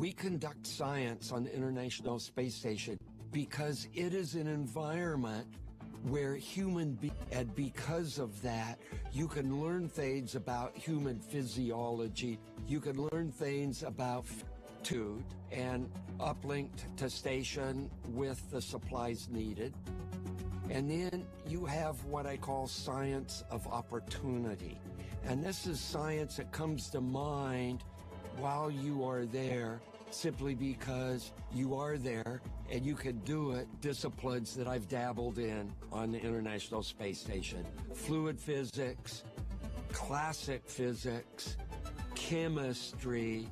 We conduct science on the International Space Station because it is an environment where and because of that, you can learn things about human physiology. You can learn things about food and uplinked to station with the supplies needed. And then you have what I call science of opportunity. And this is science that comes to mind while you are there, simply because you are there and you can do it. Disciplines that I've dabbled in on the International Space Station: fluid physics, classic physics, chemistry,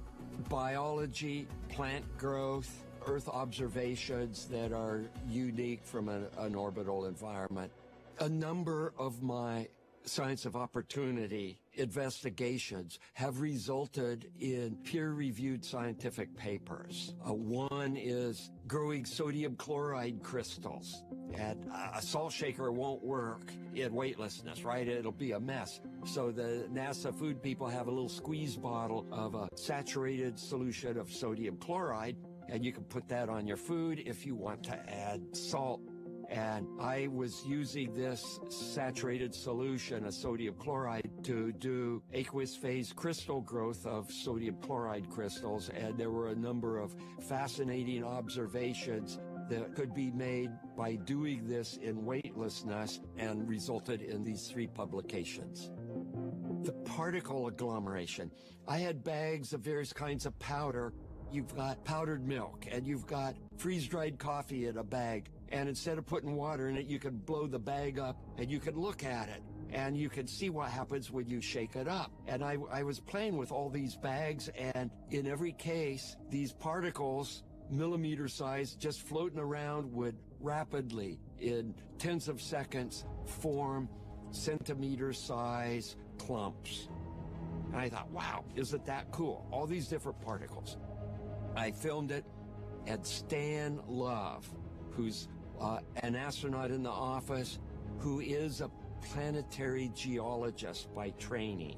biology, plant growth, Earth observations that are unique from an orbital environment. A number of my science of opportunity investigations have resulted in peer-reviewed scientific papers. One is growing sodium chloride crystals. And a salt shaker won't work in weightlessness, right? It'll be a mess. So the NASA food people have a little squeeze bottle of a saturated solution of sodium chloride, and you can put that on your food if you want to add salt. And I was using this saturated solution of sodium chloride to do aqueous phase crystal growth of sodium chloride crystals. And there were a number of fascinating observations that could be made by doing this in weightlessness, and resulted in these 3 publications. The particle agglomeration. I had bags of various kinds of powder. You've got powdered milk, and you've got freeze-dried coffee in a bag. And instead of putting water in it, you can blow the bag up and you can look at it and you can see what happens when you shake it up. And I was playing with all these bags, and in every case, these particles, millimeter size, just floating around, would rapidly, in tens of seconds, form centimeter size clumps. And I thought, wow, isn't that cool? All these different particles. I filmed it, and Stan Love, who's an astronaut in the office, who is a planetary geologist by training,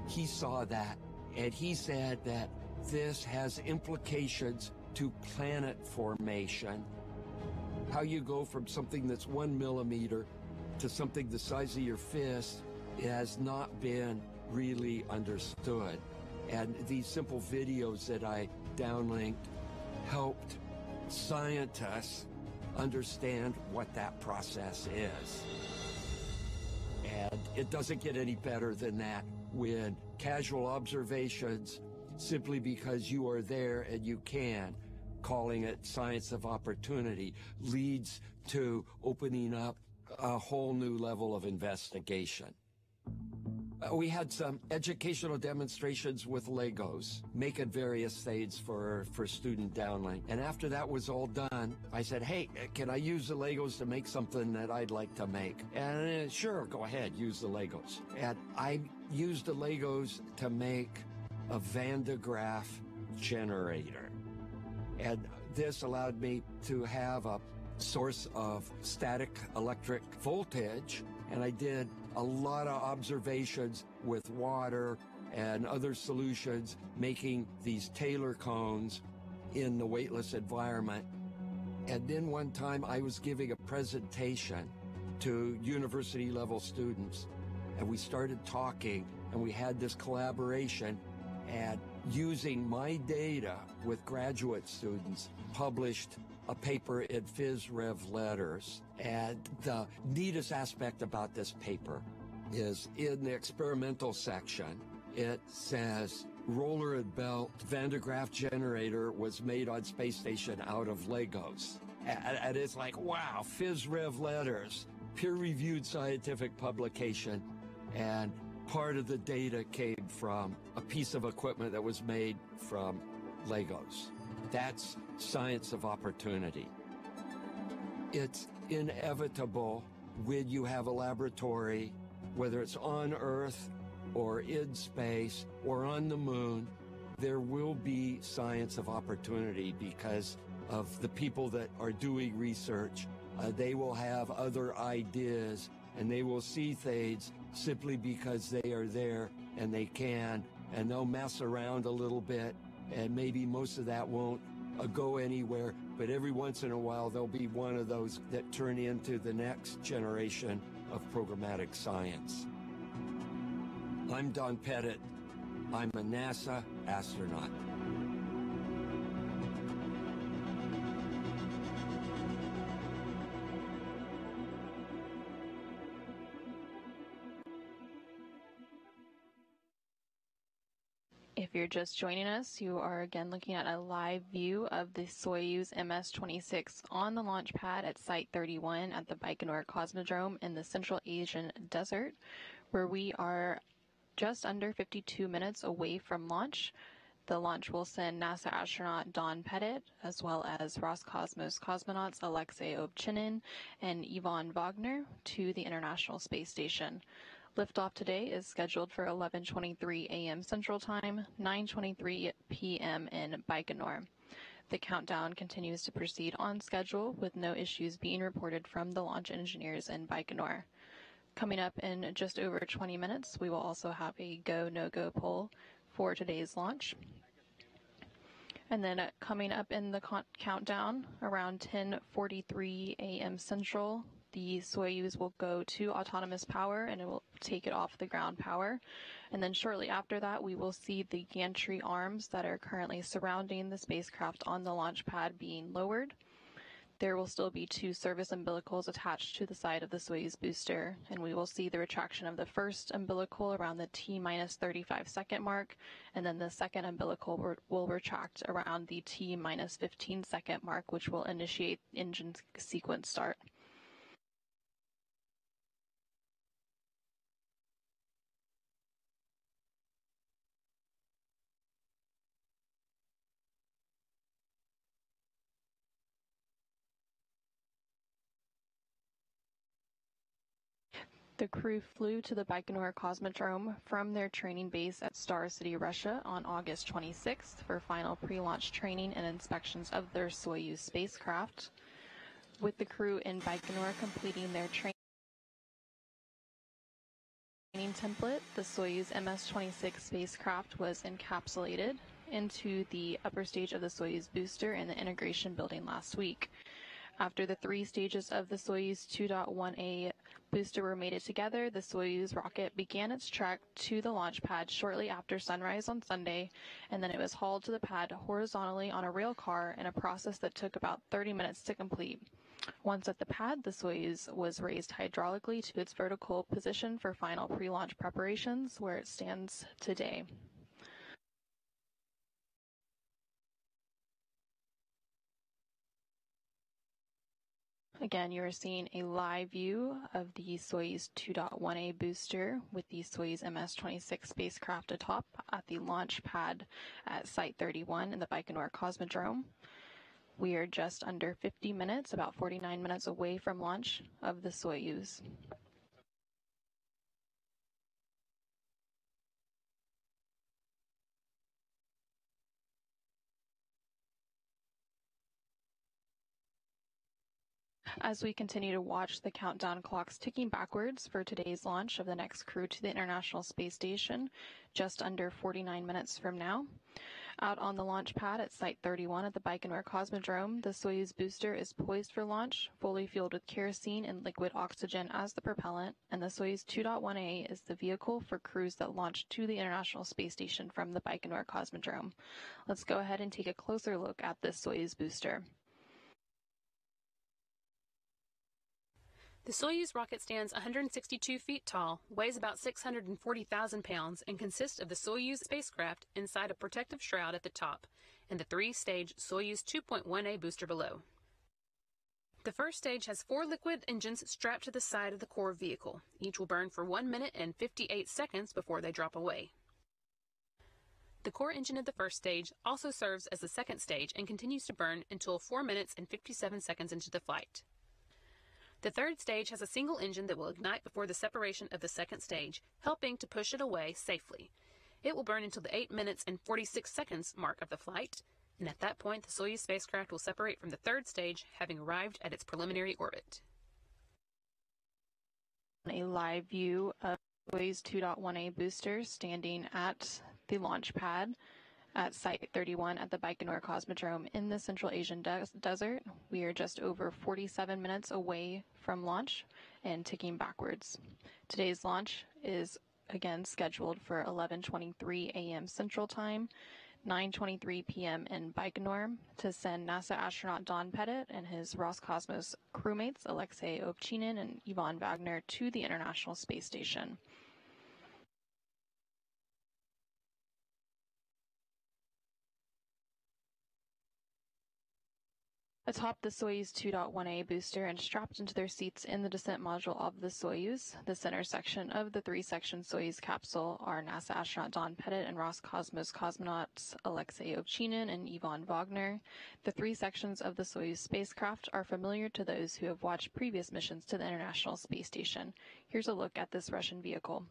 he saw that, and he said that this has implications to planet formation. How you go from something that's 1 millimeter to something the size of your fist has not been really understood. And these simple videos that I downlinked helped scientists understand what that process is. And it doesn't get any better than that when casual observations, simply because you are there and you can, calling it science of opportunity, leads to opening up a whole new level of investigation. We had some educational demonstrations with Legos, making various things for student downlink. And after that was all done, I said, hey, can I use the Legos to make something that I'd like to make? And sure, go ahead, use the Legos. And I used the Legos to make a Van de Graaff generator. And this allowed me to have a source of static electric voltage, and I did a lot of observations with water and other solutions, making these Taylor cones in the weightless environment. And then one time I was giving a presentation to university level students, and we started talking, and we had this collaboration, and using my data with graduate students, published a paper in Phys Rev Letters. And the neatest aspect about this paper is in the experimental section, it says roller and belt Van de Graaff generator was made on space station out of Legos. And it's like, wow, Phys Rev Letters, peer-reviewed scientific publication, and part of the data came from a piece of equipment that was made from Legos. That's science of opportunity. It's inevitable when you have a laboratory, whether it's on Earth or in space or on the moon, there will be science of opportunity because of the people that are doing research. They will have other ideas, and they will see things simply because they are there and they can, and they'll mess around a little bit and maybe most of that won't go anywhere, but every once in a while there'll be one of those that turn into the next generation of programmatic science. I'm Don Pettit. I'm a NASA astronaut. If you're just joining us, you are again looking at a live view of the Soyuz MS-26 on the launch pad at Site 31 at the Baikonur Cosmodrome in the Central Asian Desert, where we are just under 52 minutes away from launch. The launch will send NASA astronaut Don Pettit, as well as Roscosmos cosmonauts Alexey Ovchinin and Ivan Vagner, to the International Space Station. Liftoff today is scheduled for 11:23 a.m. Central Time, 9:23 p.m. in Baikonur. The countdown continues to proceed on schedule, with no issues being reported from the launch engineers in Baikonur. Coming up in just over 20 minutes, we will also have a go, no-go poll for today's launch. And then coming up in the countdown, around 10:43 a.m. Central, the Soyuz will go to autonomous power and it will take it off the ground power. And then shortly after that, we will see the gantry arms that are currently surrounding the spacecraft on the launch pad being lowered. There will still be 2 service umbilicals attached to the side of the Soyuz booster, and we will see the retraction of the first umbilical around the T-minus 35 second mark, and then the second umbilical will retract around the T-minus 15 second mark, which will initiate engine sequence start. The crew flew to the Baikonur Cosmodrome from their training base at Star City, Russia on August 26th for final pre-launch training and inspections of their Soyuz spacecraft. With the crew in Baikonur completing their training template, the Soyuz MS-26 spacecraft was encapsulated into the upper stage of the Soyuz booster in the integration building last week. After the 3 stages of the Soyuz 2.1A booster were mated together, the Soyuz rocket began its trek to the launch pad shortly after sunrise on Sunday, and then it was hauled to the pad horizontally on a rail car in a process that took about 30 minutes to complete. Once at the pad, the Soyuz was raised hydraulically to its vertical position for final pre-launch preparations, where it stands today. Again, you are seeing a live view of the Soyuz 2.1A booster with the Soyuz MS-26 spacecraft atop at the launch pad at Site 31 in the Baikonur Cosmodrome. We are just under 50 minutes, about 49 minutes away from launch of the Soyuz. As we continue to watch the countdown clocks ticking backwards for today's launch of the next crew to the International Space Station, just under 49 minutes from now. Out on the launch pad at Site 31 at the Baikonur Cosmodrome, the Soyuz booster is poised for launch, fully fueled with kerosene and liquid oxygen as the propellant, and the Soyuz 2.1A is the vehicle for crews that launch to the International Space Station from the Baikonur Cosmodrome. Let's go ahead and take a closer look at this Soyuz booster. The Soyuz rocket stands 162 feet tall, weighs about 640,000 pounds, and consists of the Soyuz spacecraft inside a protective shroud at the top and the 3-stage Soyuz 2.1A booster below. The first stage has 4 liquid engines strapped to the side of the core vehicle. Each will burn for 1 minute and 58 seconds before they drop away. The core engine of the first stage also serves as the second stage and continues to burn until 4 minutes and 57 seconds into the flight. The third stage has a single engine that will ignite before the separation of the second stage, helping to push it away safely. It will burn until the 8 minutes and 46 seconds mark of the flight, and at that point the Soyuz spacecraft will separate from the third stage, having arrived at its preliminary orbit. A live view of Soyuz 2.1A booster standing at the launch pad at Site 31 at the Baikonur Cosmodrome in the Central Asian Desert. We are just over 47 minutes away from launch and ticking backwards. Today's launch is again scheduled for 11:23 a.m. Central Time, 9:23 p.m. in Baikonur, to send NASA astronaut Don Pettit and his Roscosmos crewmates Alexey, Ovchinin, and Ivan Vagner to the International Space Station. Atop the Soyuz 2.1A booster and strapped into their seats in the descent module of the Soyuz, the center section of the three-section Soyuz capsule, are NASA astronaut Don Pettit and Roscosmos cosmonauts Alexey Ovchinin and Ivan Vagner. The three sections of the Soyuz spacecraft are familiar to those who have watched previous missions to the International Space Station. Here's a look at this Russian vehicle.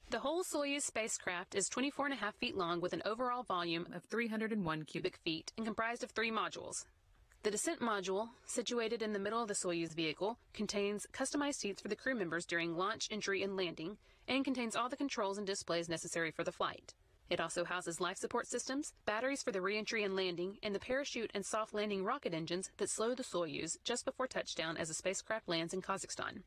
The whole Soyuz spacecraft is 24.5 feet long with an overall volume of 301 cubic feet and comprised of 3 modules. The descent module, situated in the middle of the Soyuz vehicle, contains customized seats for the crew members during launch, entry, and landing, and contains all the controls and displays necessary for the flight. It also houses life support systems, batteries for the re-entry and landing, and the parachute and soft landing rocket engines that slow the Soyuz just before touchdown as the spacecraft lands in Kazakhstan.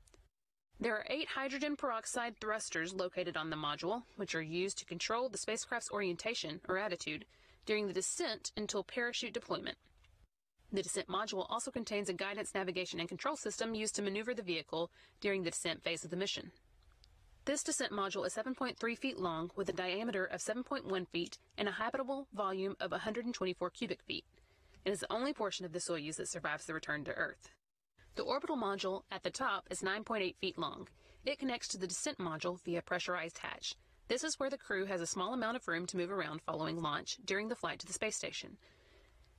There are 8 hydrogen peroxide thrusters located on the module, which are used to control the spacecraft's orientation, or attitude, during the descent until parachute deployment. The descent module also contains a guidance, navigation, and control system used to maneuver the vehicle during the descent phase of the mission. This descent module is 7.3 feet long with a diameter of 7.1 feet and a habitable volume of 124 cubic feet. It is the only portion of the Soyuz that survives the return to Earth. The orbital module at the top is 9.8 feet long. It connects to the descent module via a pressurized hatch. This is where the crew has a small amount of room to move around following launch during the flight to the space station.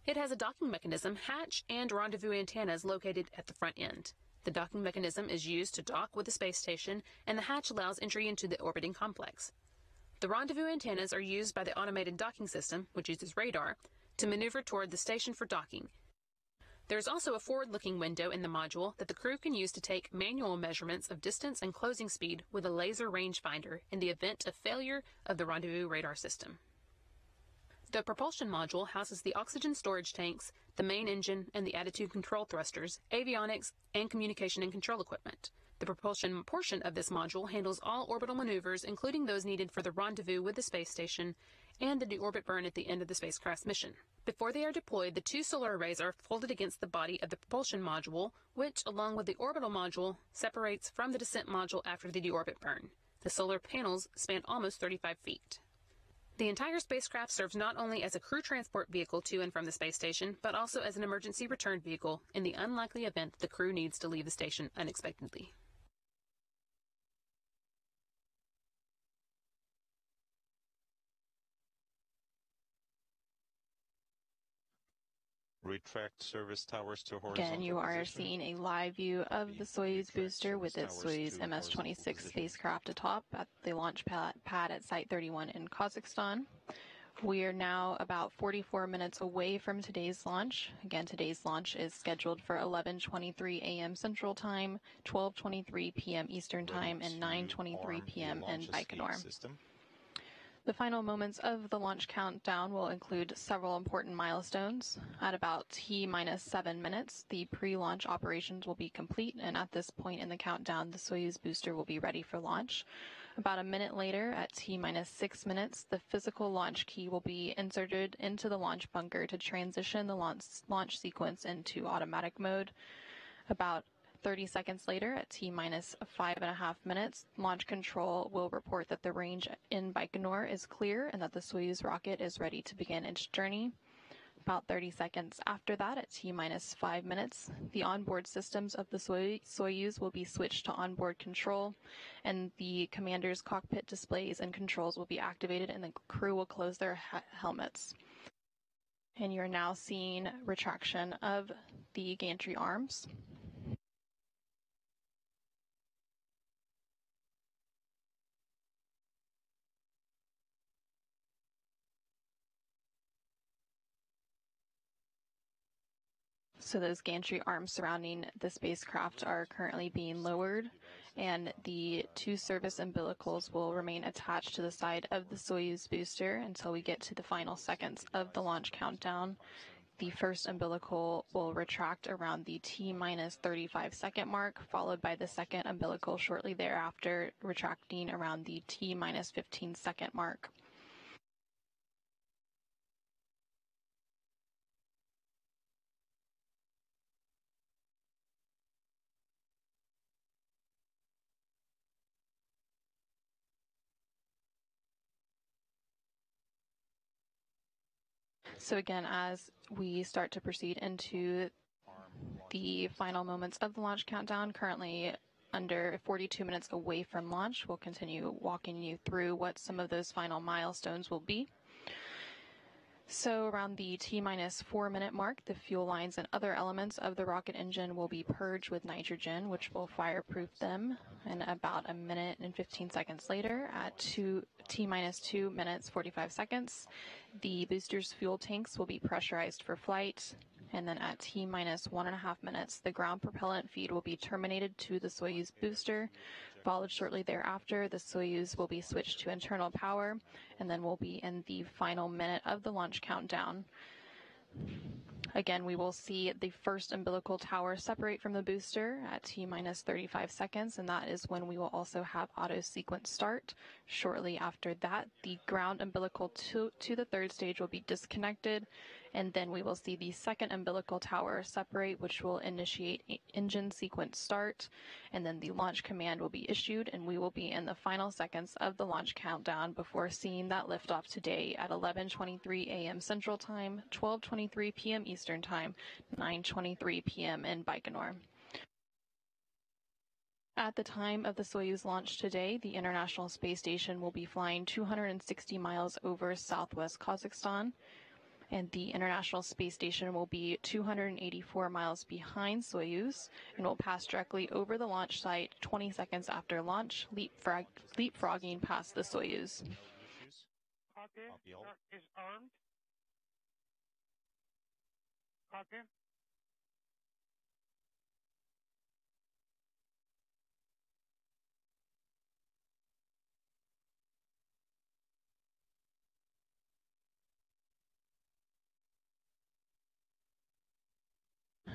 It has a docking mechanism, hatch, and rendezvous antennas located at the front end. The docking mechanism is used to dock with the space station, and the hatch allows entry into the orbiting complex. The rendezvous antennas are used by the automated docking system, which uses radar, to maneuver toward the station for docking. There is also a forward-looking window in the module that the crew can use to take manual measurements of distance and closing speed with a laser rangefinder in the event of failure of the rendezvous radar system. The propulsion module houses the oxygen storage tanks, the main engine, and the attitude control thrusters, avionics, and communication and control equipment. The propulsion portion of this module handles all orbital maneuvers, including those needed for the rendezvous with the space station and the deorbit burn at the end of the spacecraft's mission. Before they are deployed, the 2 solar arrays are folded against the body of the propulsion module, which, along with the orbital module, separates from the descent module after the deorbit burn. The solar panels span almost 35 feet. The entire spacecraft serves not only as a crew transport vehicle to and from the space station, but also as an emergency return vehicle in the unlikely event the crew needs to leave the station unexpectedly. Retract service towers to horizontal Again, you are position. seeing a live view of the Soyuz booster with its Soyuz MS-26 spacecraft atop at the launch pad at Site 31 in Kazakhstan. We are now about 44 minutes away from today's launch. Again, today's launch is scheduled for 11:23 a.m. Central Time, 12:23 p.m. Eastern Time, and 9:23 p.m. in Baikonur. The final moments of the launch countdown will include several important milestones. At about T-7 minutes, the pre-launch operations will be complete, and at this point in the countdown, the Soyuz booster will be ready for launch. About a minute later, at T-6 minutes, the physical launch key will be inserted into the launch bunker to transition the launch sequence into automatic mode. About 30 seconds later, at T-5.5 minutes, launch control will report that the range in Baikonur is clear and that the Soyuz rocket is ready to begin its journey. About 30 seconds after that, at T-5 minutes, the onboard systems of the Soyuz will be switched to onboard control, and the commander's cockpit displays and controls will be activated, and the crew will close their helmets. And you're now seeing retraction of the gantry arms. So those gantry arms surrounding the spacecraft are currently being lowered, and the 2 service umbilicals will remain attached to the side of the Soyuz booster until we get to the final seconds of the launch countdown. The first umbilical will retract around the T-minus 35-second mark, followed by the second umbilical shortly thereafter, retracting around the T-minus 15-second mark. So again, as we start to proceed into the final moments of the launch countdown, currently under 42 minutes away from launch, we'll continue walking you through what some of those final milestones will be. So around the T-minus 4-minute mark, the fuel lines and other elements of the rocket engine will be purged with nitrogen, which will fireproof them. And about 1 minute and 15 seconds later, at T-minus 2 minutes 45 seconds, the booster's fuel tanks will be pressurized for flight. And then at T-minus 1.5 minutes, the ground propellant feed will be terminated to the Soyuz booster. Followed shortly thereafter, the Soyuz will be switched to internal power, and then we'll be in the final minute of the launch countdown. Again, we will see the first umbilical tower separate from the booster at T-minus 35 seconds, and that is when we will also have auto sequence start. Shortly after that, the ground umbilical to the third stage will be disconnected, and then we will see the second umbilical tower separate, which will initiate engine sequence start, and then the launch command will be issued, and we will be in the final seconds of the launch countdown before seeing that liftoff today at 11:23 a.m. Central Time, 12:23 p.m. Eastern Time, 9:23 p.m. in Baikonur. At the time of the Soyuz launch today, the International Space Station will be flying 260 miles over southwest Kazakhstan, and the International Space Station will be 284 miles behind Soyuz and will pass directly over the launch site 20 seconds after launch, leapfrogging past the Soyuz. Copy. Is armed. Copy.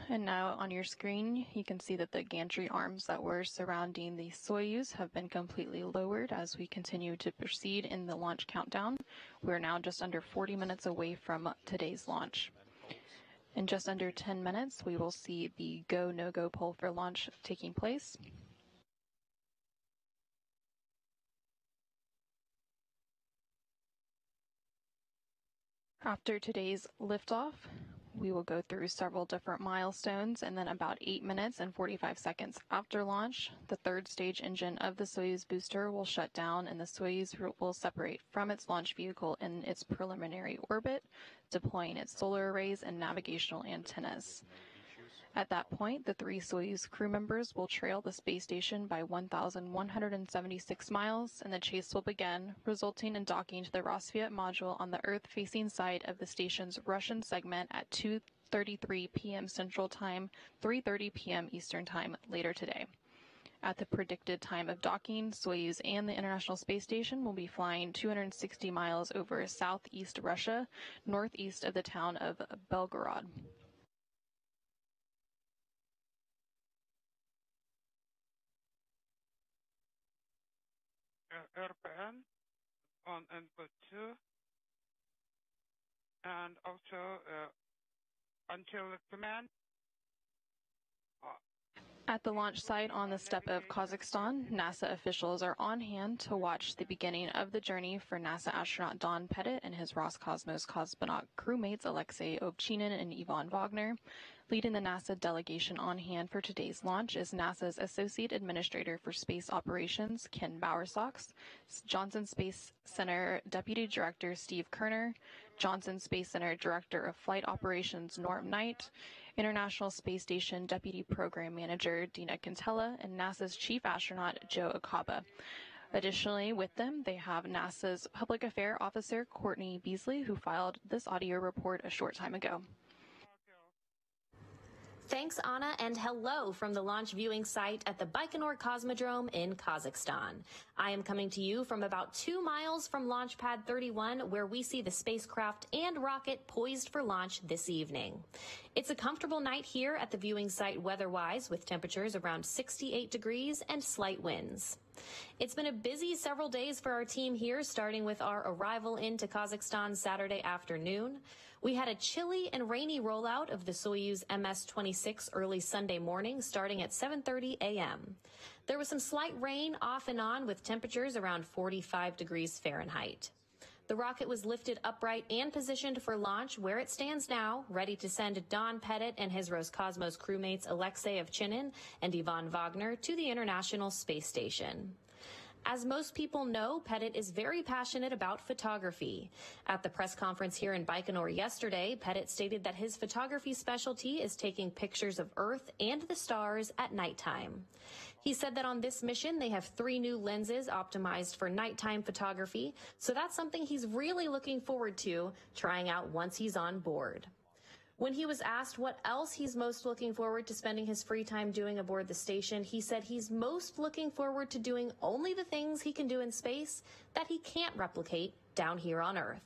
And now on your screen, you can see that the gantry arms that were surrounding the Soyuz have been completely lowered as we continue to proceed in the launch countdown. We're now just under 40 minutes away from today's launch. In just under 10 minutes, we will see the go, no-go poll for launch taking place. After today's liftoff, we will go through several different milestones, and then about 8 minutes and 45 seconds after launch, the third stage engine of the Soyuz booster will shut down and the Soyuz will separate from its launch vehicle in its preliminary orbit, deploying its solar arrays and navigational antennas. At that point, the 3 Soyuz crew members will trail the space station by 1,176 miles, and the chase will begin, resulting in docking to the Rassvet module on the Earth-facing side of the station's Russian segment at 2:33 p.m. Central Time, 3:30 p.m. Eastern Time later today. At the predicted time of docking, Soyuz and the International Space Station will be flying 260 miles over southeast Russia, northeast of the town of Belgorod. RPM on input 2, and also until the command. At the launch site on the steppe of Kazakhstan, NASA officials are on hand to watch the beginning of the journey for NASA astronaut Don Pettit and his Roscosmos cosmonaut crewmates Alexey, Ovchinin, and Ivan Vagner. Leading the NASA delegation on hand for today's launch is NASA's Associate Administrator for Space Operations, Ken Bowersox, Johnson Space Center Deputy Director Steve Kerner, Johnson Space Center Director of Flight Operations Norm Knight, International Space Station Deputy Program Manager Dina Cantella, and NASA's Chief Astronaut Joe Acaba. Additionally, with them, they have NASA's Public Affairs Officer Courtney Beasley, who filed this audio report a short time ago. Thanks, Anna, and hello from the launch viewing site at the Baikonur Cosmodrome in Kazakhstan. I am coming to you from about 2 miles from Launch Pad 31, where we see the spacecraft and rocket poised for launch this evening. It's a comfortable night here at the viewing site weather-wise, with temperatures around 68 degrees and slight winds. It's been a busy several days for our team here, starting with our arrival into Kazakhstan Saturday afternoon. We had a chilly and rainy rollout of the Soyuz MS-26 early Sunday morning, starting at 7:30 a.m. There was some slight rain off and on, with temperatures around 45 degrees Fahrenheit. The rocket was lifted upright and positioned for launch, where it stands now, ready to send Don Pettit and his Roscosmos crewmates Alexey Ovchinin and Ivan Vagner to the International Space Station. As most people know, Pettit is very passionate about photography. At the press conference here in Baikonur yesterday, Pettit stated that his photography specialty is taking pictures of Earth and the stars at nighttime. He said that on this mission, they have 3 new lenses optimized for nighttime photography, so that's something he's really looking forward to trying out once he's on board. When he was asked what else he's most looking forward to spending his free time doing aboard the station, he said he's most looking forward to doing only the things he can do in space that he can't replicate down here on Earth.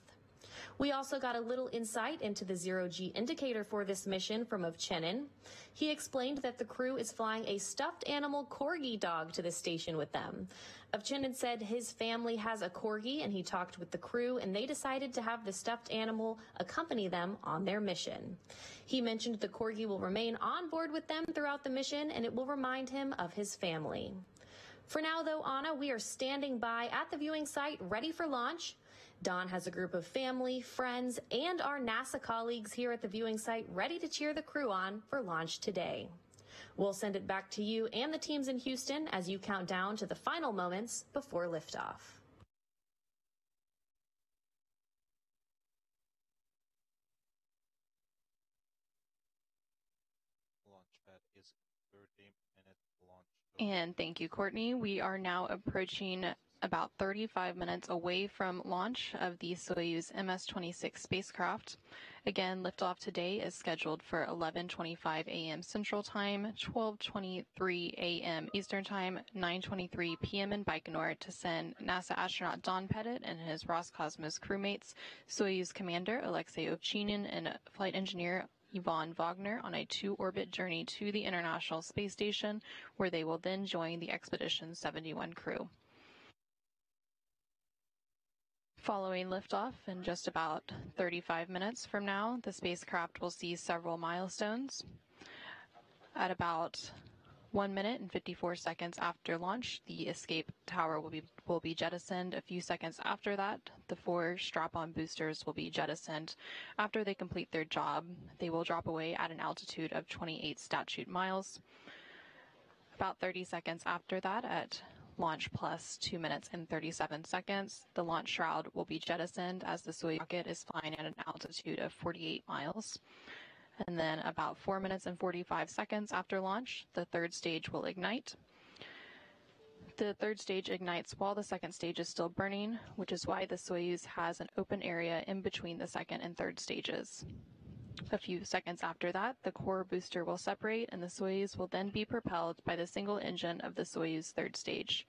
We also got a little insight into the zero-G indicator for this mission from Ovchinin. He explained that the crew is flying a stuffed animal corgi dog to the station with them. Ovchinin said his family has a corgi, and he talked with the crew, and they decided to have the stuffed animal accompany them on their mission. He mentioned the corgi will remain on board with them throughout the mission, and it will remind him of his family. For now, though, Anna, we are standing by at the viewing site, ready for launch. Don has a group of family, friends, and our NASA colleagues here at the viewing site ready to cheer the crew on for launch today. We'll send it back to you and the teams in Houston as you count down to the final moments before liftoff. Launchpad is 30-minute launch. And thank you, Courtney. We are now approaching about 35 minutes away from launch of the Soyuz MS-26 spacecraft. Again, liftoff today is scheduled for 11:25 a.m. Central Time, 12:23 a.m. Eastern Time, 9:23 p.m. in Baikonur to send NASA astronaut Don Pettit and his Roscosmos crewmates, Soyuz commander Alexey Ovchinin and flight engineer Ivan Vagner on a 2-orbit journey to the International Space Station, where they will then join the Expedition 71 crew. Following liftoff in just about 35 minutes from now, the spacecraft will see several milestones. At about 1 minute and 54 seconds after launch, the escape tower will be jettisoned. A few seconds after that, the 4 strap-on boosters will be jettisoned. After they complete their job, they will drop away at an altitude of 28 statute miles. About 30 seconds after that, at launch plus 2 minutes and 37 seconds, the launch shroud will be jettisoned as the Soyuz rocket is flying at an altitude of 48 miles. And then about 4 minutes and 45 seconds after launch, the 3rd stage will ignite. The 3rd stage ignites while the 2nd stage is still burning, which is why the Soyuz has an open area in between the 2nd and 3rd stages. A few seconds after that, the core booster will separate, and the Soyuz will then be propelled by the single engine of the Soyuz 3rd stage.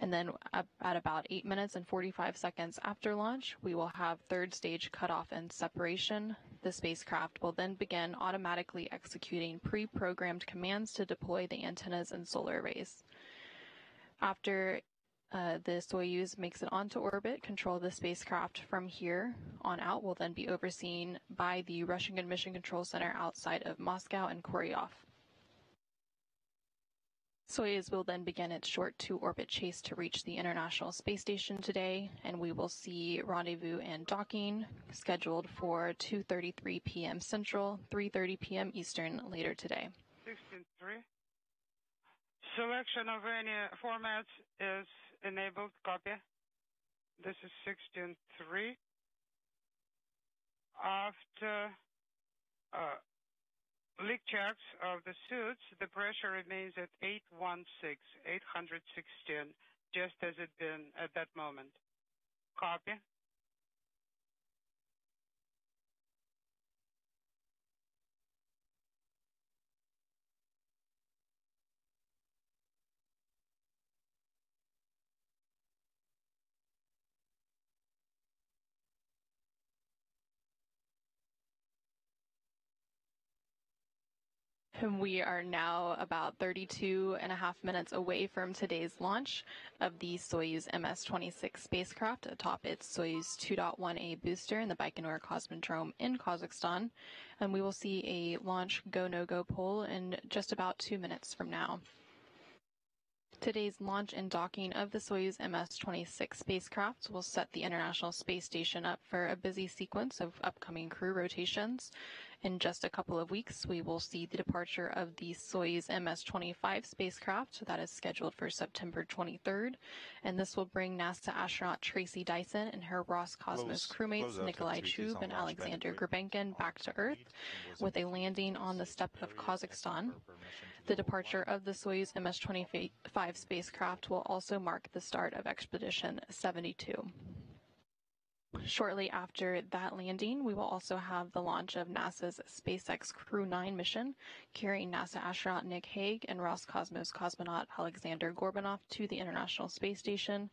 And then at about 8 minutes and 45 seconds after launch, we will have 3rd stage cutoff and separation. The spacecraft will then begin automatically executing pre-programmed commands to deploy the antennas and solar arrays. After the Soyuz makes it onto orbit, control of the spacecraft from here on out will then be overseen by the Russian Mission Control Center outside of Moscow and Koryov. Soyuz will then begin its short 2-orbit chase to reach the International Space Station today, and we will see rendezvous and docking scheduled for 2:33 p.m. Central, 3:30 p.m. Eastern later today. 16.3. Selection of any formats is enabled. Copy. This is 16.3. After leak checks of the suits, the pressure remains at 816, just as it been at that moment. Copy. And we are now about 32 and a half minutes away from today's launch of the Soyuz MS-26 spacecraft atop its Soyuz 2.1A booster in the Baikonur Cosmodrome in Kazakhstan. And we will see a launch go-no-go poll in just about 2 minutes from now. Today's launch and docking of the Soyuz MS-26 spacecraft will set the International Space Station up for a busy sequence of upcoming crew rotations. In just a couple of weeks, we will see the departure of the Soyuz MS-25 spacecraft that is scheduled for September 23rd, and this will bring NASA astronaut Tracy Dyson and her Roscosmos crewmates Nikolai Chub and Alexander Gurbenkin back to Earth with a landing on the steppe of Kazakhstan. The departure of the Soyuz MS-25 spacecraft will also mark the start of Expedition 72. Shortly after that landing, we will also have the launch of NASA's SpaceX Crew 9 mission, carrying NASA astronaut Nick Hague and Roscosmos cosmonaut Alexander Gorbanov to the International Space Station.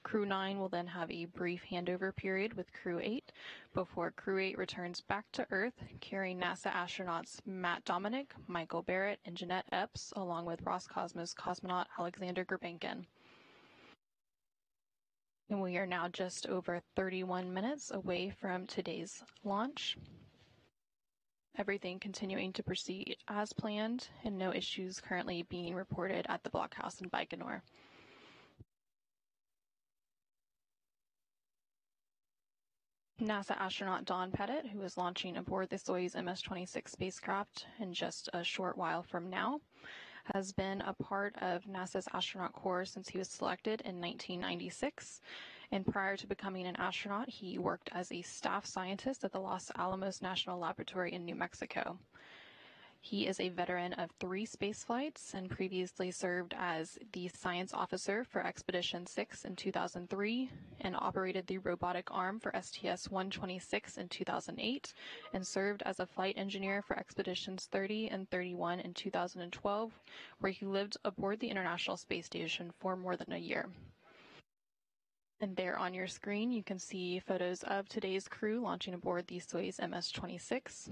Crew 9 will then have a brief handover period with Crew 8 before Crew 8 returns back to Earth, carrying NASA astronauts Matt Dominic, Michael Barrett, and Jeanette Epps, along with Roscosmos cosmonaut Alexander Gurbenkin. And we are now just over 31 minutes away from today's launch. Everything continuing to proceed as planned, and no issues currently being reported at the blockhouse in Baikonur. NASA astronaut Don Pettit, who is launching aboard the Soyuz MS-26 spacecraft in just a short while from now, has been a part of NASA's astronaut corps since he was selected in 1996. And prior to becoming an astronaut, he worked as a staff scientist at the Los Alamos National Laboratory in New Mexico. He is a veteran of 3 spaceflights and previously served as the science officer for Expedition 6 in 2003 and operated the robotic arm for STS-126 in 2008 and served as a flight engineer for Expeditions 30 and 31 in 2012, where he lived aboard the International Space Station for more than a year. And there on your screen, you can see photos of today's crew launching aboard the Soyuz MS-26.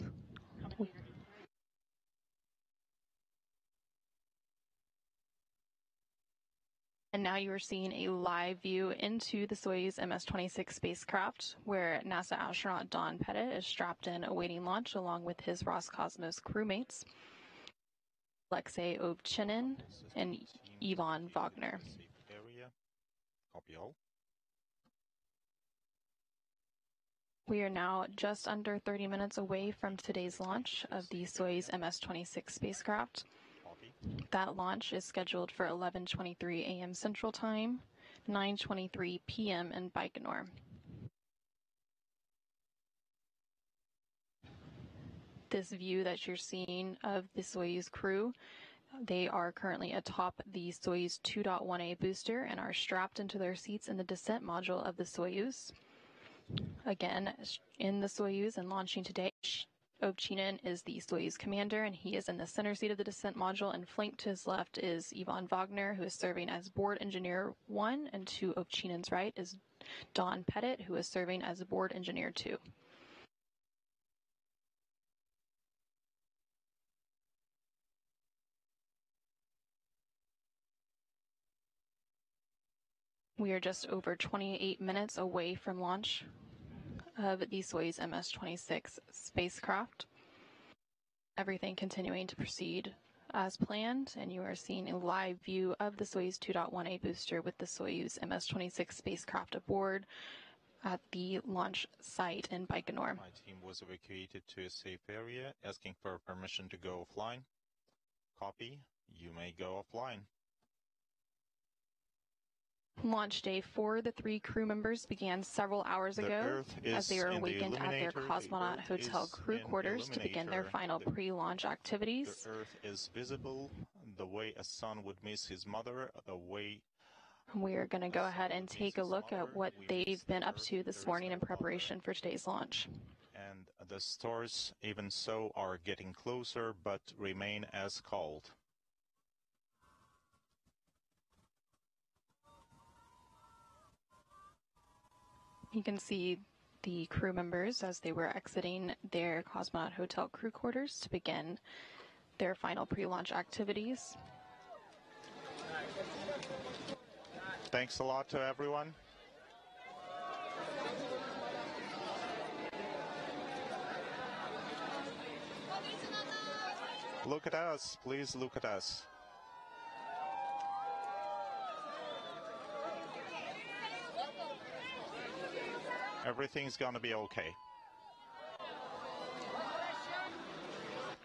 And now you are seeing a live view into the Soyuz MS-26 spacecraft, where NASA astronaut Don Pettit is strapped in awaiting launch along with his Roscosmos crewmates, Alexey Ovchinin and Ivan Vagner. We are now just under 30 minutes away from today's launch of the Soyuz MS-26 spacecraft. That launch is scheduled for 11:23 a.m. Central Time, 9:23 p.m. in Baikonur. This view that you're seeing of the Soyuz crew, they are currently atop the Soyuz 2.1A booster and are strapped into their seats in the descent module of the Soyuz. Again, in the Soyuz and launching today, Ovchinin is the Soyuz commander, and he is in the center seat of the descent module, and flanked to his left is Ivan Vagner, who is serving as board engineer 1, and to Ovchinin's right is Don Pettit, who is serving as board engineer 2. We are just over 28 minutes away from launch of the Soyuz MS-26 spacecraft. Everything continuing to proceed as planned, and you are seeing a live view of the Soyuz 2.1A booster with the Soyuz MS-26 spacecraft aboard at the launch site in Baikonur. My team was evacuated to a safe area, asking for permission to go offline. Copy. You may go offline. Launch day for the 3 crew members began several hours ago as they were awakened at their cosmonaut hotel crew quarters to begin their final pre-launch activities. The Earth is visible the way a son would miss his mother, the way we are going to go ahead and take a look at what they've been up to this morning in preparation for today's launch. And the stars, even so, are getting closer but remain as cold. You can see the crew members as they were exiting their cosmonaut hotel crew quarters to begin their final pre-launch activities. Thanks a lot to everyone. Look at us, please look at us. Everything's gonna be okay.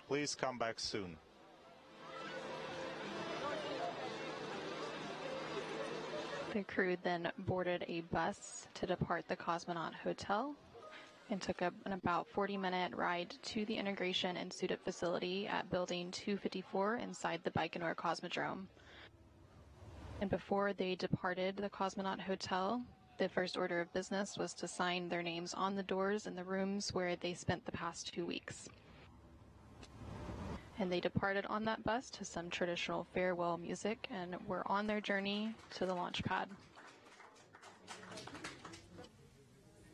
Please come back soon. The crew then boarded a bus to depart the Cosmonaut Hotel and took an about 40-minute ride to the integration and suit-up facility at Building 254 inside the Baikonur Cosmodrome. And before they departed the Cosmonaut Hotel, the first order of business was to sign their names on the doors in the rooms where they spent the past 2 weeks. And they departed on that bus to some traditional farewell music and were on their journey to the launch pad.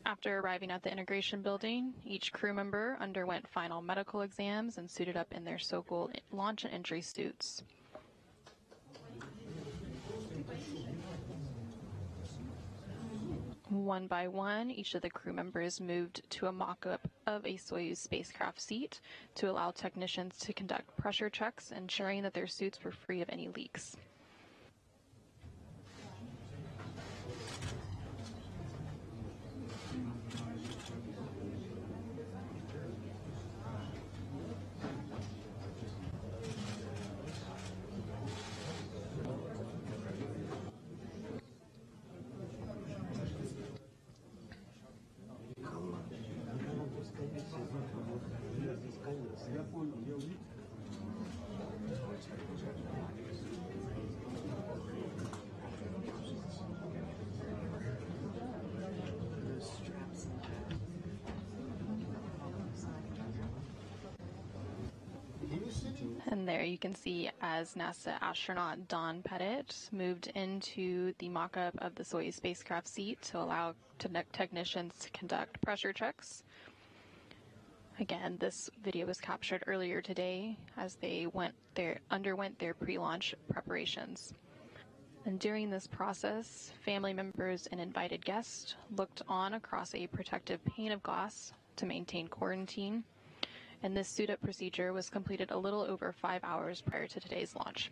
After arriving at the integration building, each crew member underwent final medical exams and suited up in their so-called launch and entry suits. One by one, each of the crew members moved to a mock-up of a Soyuz spacecraft seat to allow technicians to conduct pressure checks, ensuring that their suits were free of any leaks. And there you can see as NASA astronaut Don Pettit moved into the mock-up of the Soyuz spacecraft seat to allow technicians to conduct pressure checks. Again, this video was captured earlier today as they underwent their pre-launch preparations. And during this process, family members and invited guests looked on across a protective pane of glass to maintain quarantine. And this suit-up procedure was completed a little over 5 hours prior to today's launch.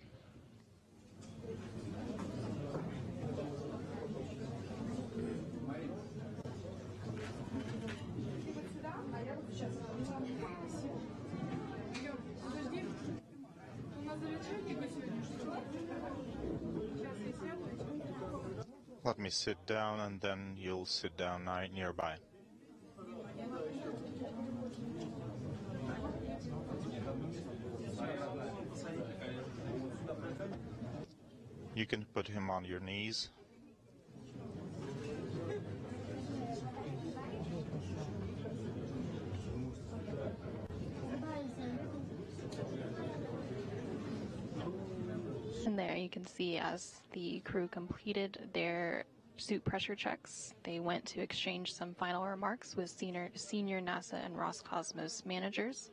Let me sit down and then you'll sit down nearby. You can put him on your knees. And there you can see as the crew completed their suit pressure checks, they went to exchange some final remarks with senior NASA and Roscosmos managers.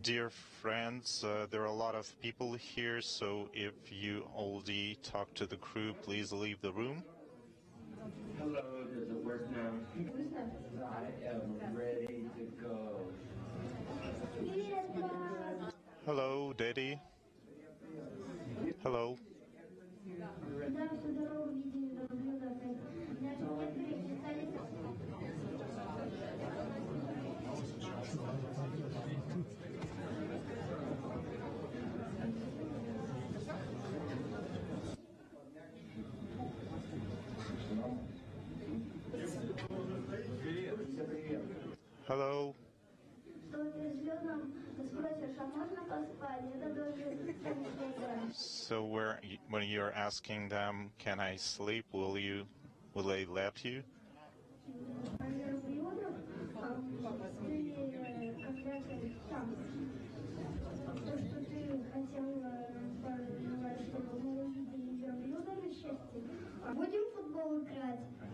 Dear friends, there are a lot of people here, so if you already talk to the crew, please leave the room. Hello, does it work now? I am ready to go. Hello, Daddy. Hello. Hello. So when you're asking them, can I sleep, will they let you?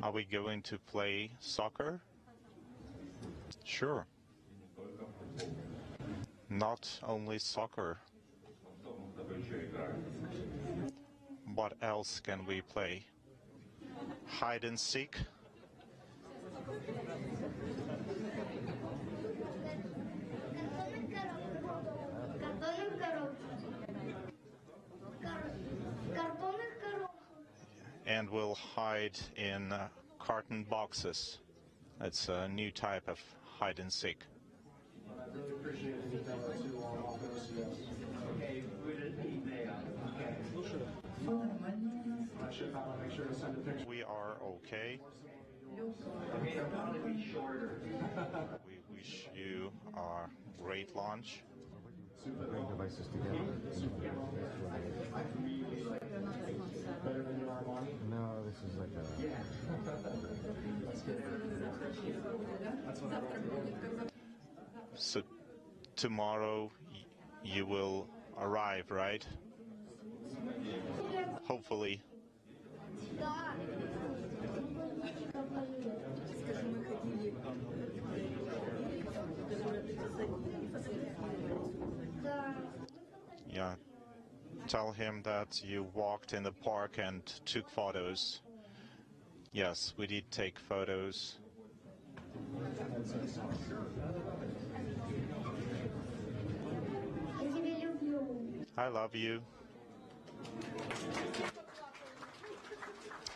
Are we going to play soccer? Sure. Not only soccer. What else can we play? Hide and seek? And we'll hide in carton boxes. It's a new type of hide and seek. I really appreciate it. Okay, put it in email. Okay. I should probably make sure to send a picture. We are okay. Okay, it'll probably be shorter. We wish you a great launch. Bring devices together. Better than your Armani? No, this is like a... So tomorrow you will arrive, right? Hopefully. Yeah. Tell him that you walked in the park and took photos. Yes, we did take photos. I love you.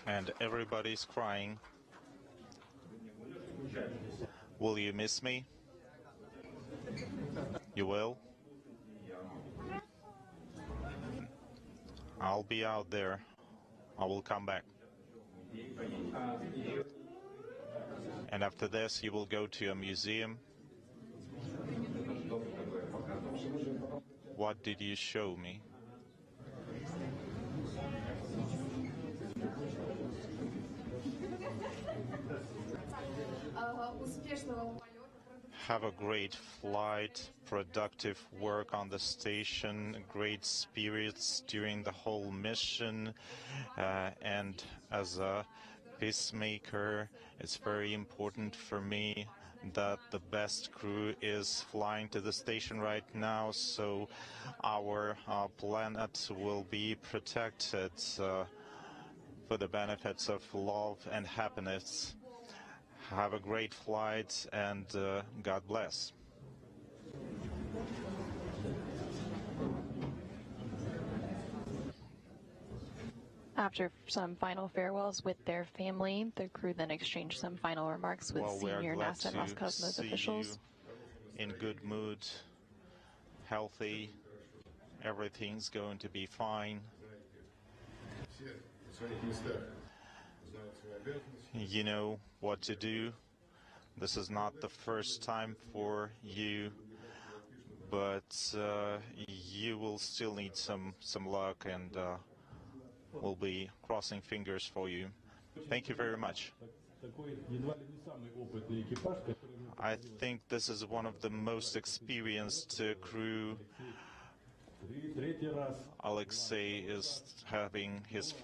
And everybody's crying. Will you miss me? You will? I'll be out there. I will come back. And after this, you will go to a museum. What did you show me? Have a great flight, productive work on the station, great spirits during the whole mission, and as a peacemaker, it's very important for me that the best crew is flying to the station right now, so our planet will be protected for the benefits of love and happiness. Have a great flight, and God bless. After some final farewells with their family, the crew then exchanged some final remarks with senior NASA and Roscosmos officials. In good mood, healthy, everything's going to be fine. You know what to do. This is not the first time for you, but you will still need some luck, and we'll be crossing fingers for you. Thank you very much. I think this is one of the most experienced crew. Alexey is having his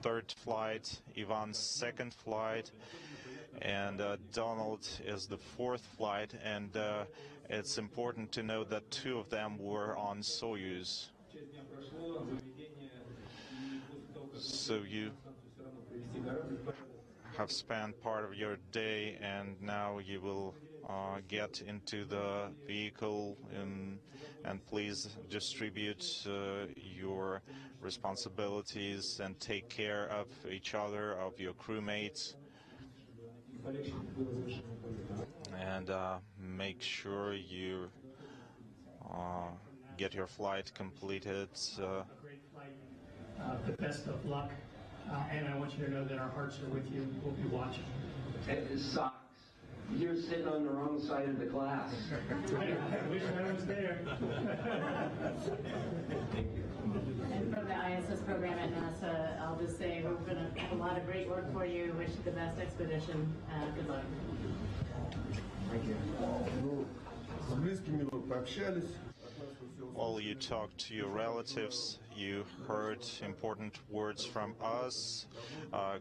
third flight, Ivan's second flight, and Donald is the fourth flight, and it's important to know that two of them were on Soyuz. So you have spent part of your day, and now you will get into the vehicle, and please distribute your responsibilities and take care of each other, of your crewmates, and make sure you get your flight completed. The best of luck, and I want you to know that our hearts are with you. We'll be watching. It sucks. You're sitting on the wrong side of the glass. I wish I was there. And from the ISS program at NASA, I'll just say we're going to have a lot of great work for you. Wish you the best expedition. Good luck. Thank you. While you talked to your relatives, you heard important words from us.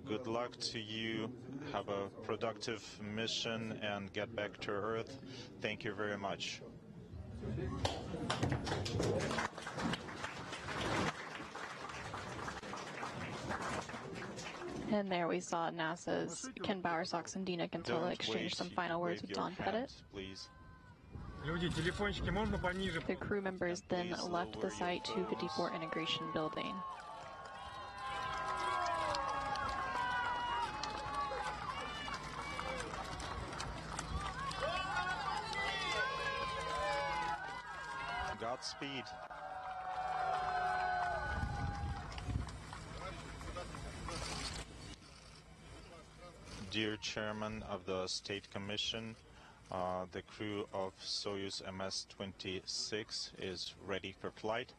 Good luck to you. Have a productive mission and get back to Earth. Thank you very much. And there we saw NASA's Ken Bowersox and Dina Quintela exchange some final words with Don Pettit. Please. The crew members then left the Site 254 integration building. Godspeed. Dear Chairman of the State Commission, the crew of Soyuz MS-26 is ready for flight.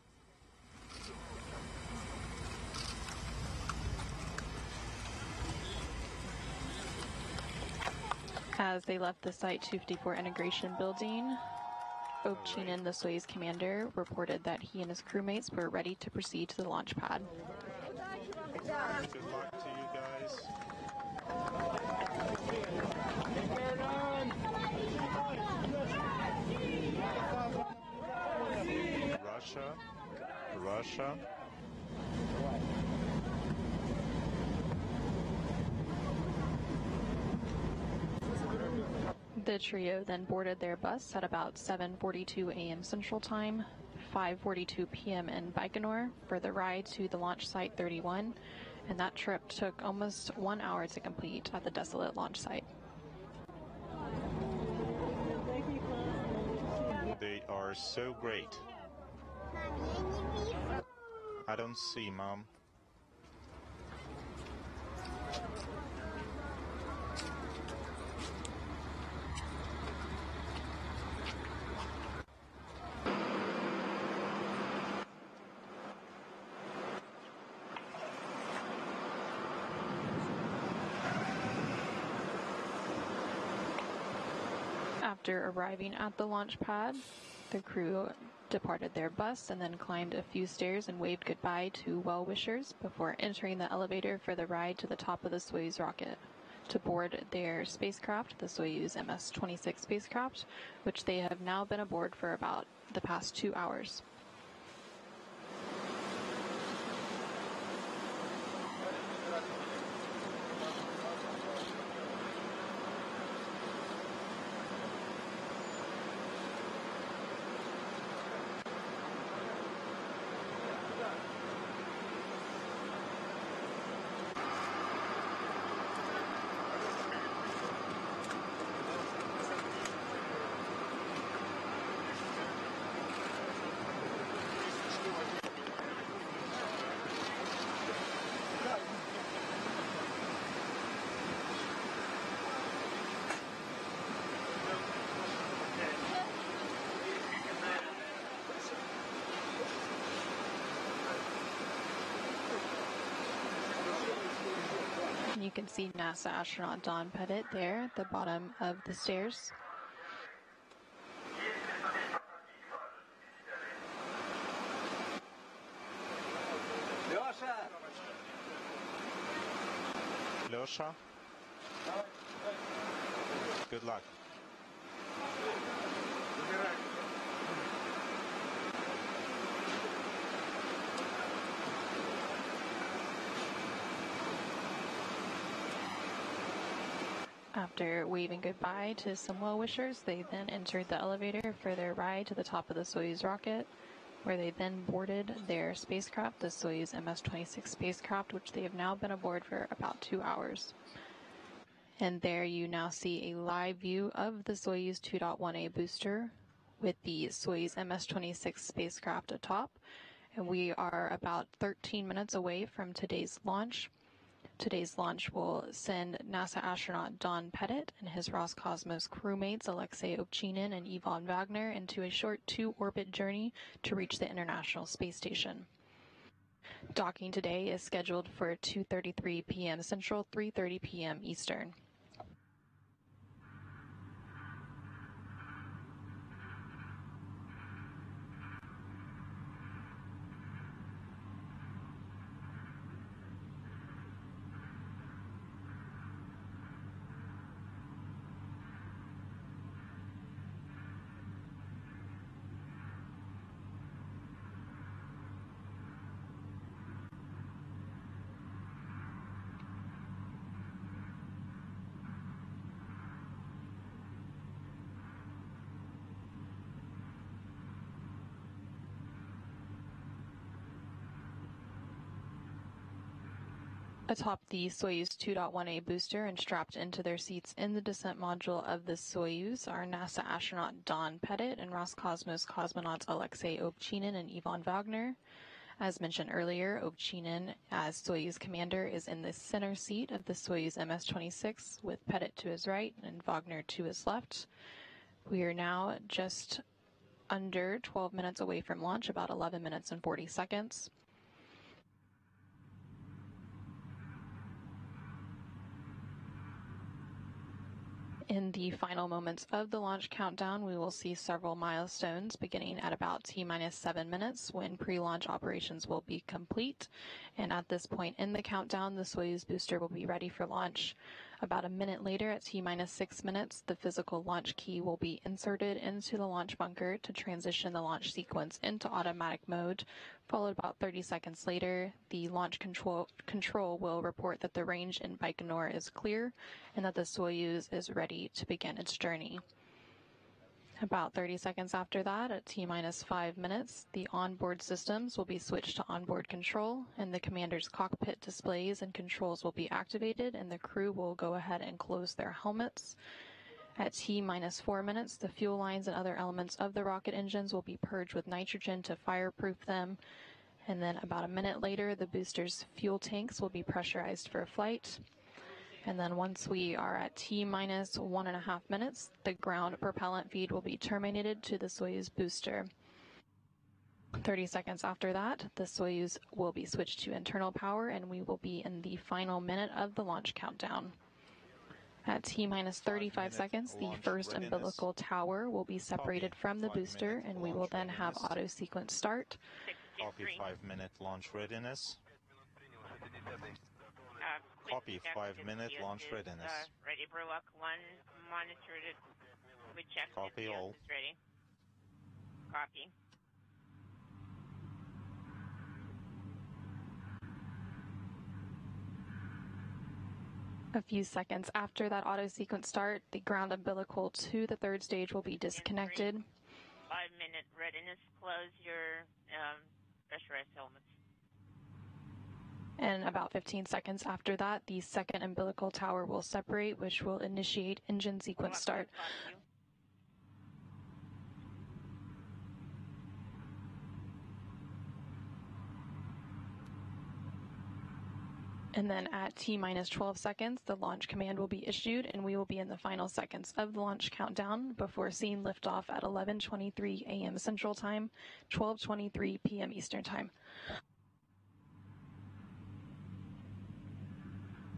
As they left the Site 254 integration building, Ovchinin, the Soyuz commander, reported that he and his crewmates were ready to proceed to the launch pad. Good luck to you guys. Russia. The trio then boarded their bus at about 7:42 a.m. Central Time, 5:42 p.m. in Baikonur for the ride to the launch site 31, and that trip took almost 1 hour to complete at the desolate launch site. They are so great. I don't see, Mom. After arriving at the launch pad, the crew departed their bus and then climbed a few stairs and waved goodbye to well-wishers before entering the elevator for the ride to the top of the Soyuz rocket to board their spacecraft, the Soyuz MS-26 spacecraft, which they have now been aboard for about the past 2 hours. You can see NASA astronaut Don Pettit there at the bottom of the stairs. Losha? Good luck. After waving goodbye to some well-wishers, they then entered the elevator for their ride to the top of the Soyuz rocket, where they then boarded their spacecraft, the Soyuz MS-26 spacecraft, which they have now been aboard for about 2 hours. And there you now see a live view of the Soyuz 2.1A booster with the Soyuz MS-26 spacecraft atop. And we are about 13 minutes away from today's launch. Today's launch will send NASA astronaut Don Pettit and his Roscosmos crewmates Alexey, Ovchinin, and Ivan Vagner into a short 2-orbit journey to reach the International Space Station. Docking today is scheduled for 2:33 p.m. Central, 3:30 p.m. Eastern. atop the Soyuz 2.1A booster and strapped into their seats in the descent module of the Soyuz are NASA astronaut Don Pettit and Roscosmos cosmonauts Alexey, Ovchinin, and Ivan Vagner. As mentioned earlier, Ovchinin, as Soyuz commander, is in the center seat of the Soyuz MS-26 with Pettit to his right and Vagner to his left. We are now just under 12 minutes away from launch, about 11 minutes and 40 seconds. In the final moments of the launch countdown, we will see several milestones beginning at about T-minus 7 minutes when pre-launch operations will be complete. And at this point in the countdown, the Soyuz booster will be ready for launch. About a minute later, at T-minus 6 minutes, the physical launch key will be inserted into the launch bunker to transition the launch sequence into automatic mode. Followed about 30 seconds later, the launch control will report that the range in Baikonur is clear and that the Soyuz is ready to begin its journey. About 30 seconds after that, at T-minus 5 minutes, the onboard systems will be switched to onboard control, and the commander's cockpit displays and controls will be activated, and the crew will go ahead and close their helmets. At T-minus 4 minutes, the fuel lines and other elements of the rocket engines will be purged with nitrogen to fireproof them. And then about a minute later, the booster's fuel tanks will be pressurized for flight. And then once we are at T-minus 1.5 minutes, the ground propellant feed will be terminated to the Soyuz booster. 30 seconds after that, the Soyuz will be switched to internal power, and we will be in the final minute of the launch countdown. At T-minus 35 seconds, the first umbilical tower will be separated from the booster, and we will then have auto sequence start. Copy 5-minute launch readiness. Copy 5-minute launch readiness. Ready, Burlock 1, monitored it. We checked Copy all. It's ready. Copy. A few seconds after that auto sequence start, the ground umbilical to the third stage will be disconnected. 5-minute readiness. Close your pressurized helmets. And about 15 seconds after that, the second umbilical tower will separate, which will initiate engine sequence start. And then at T-minus 12 seconds, the launch command will be issued, and we will be in the final seconds of the launch countdown before seeing liftoff at 11:23 a.m. Central Time, 12:23 p.m. Eastern Time.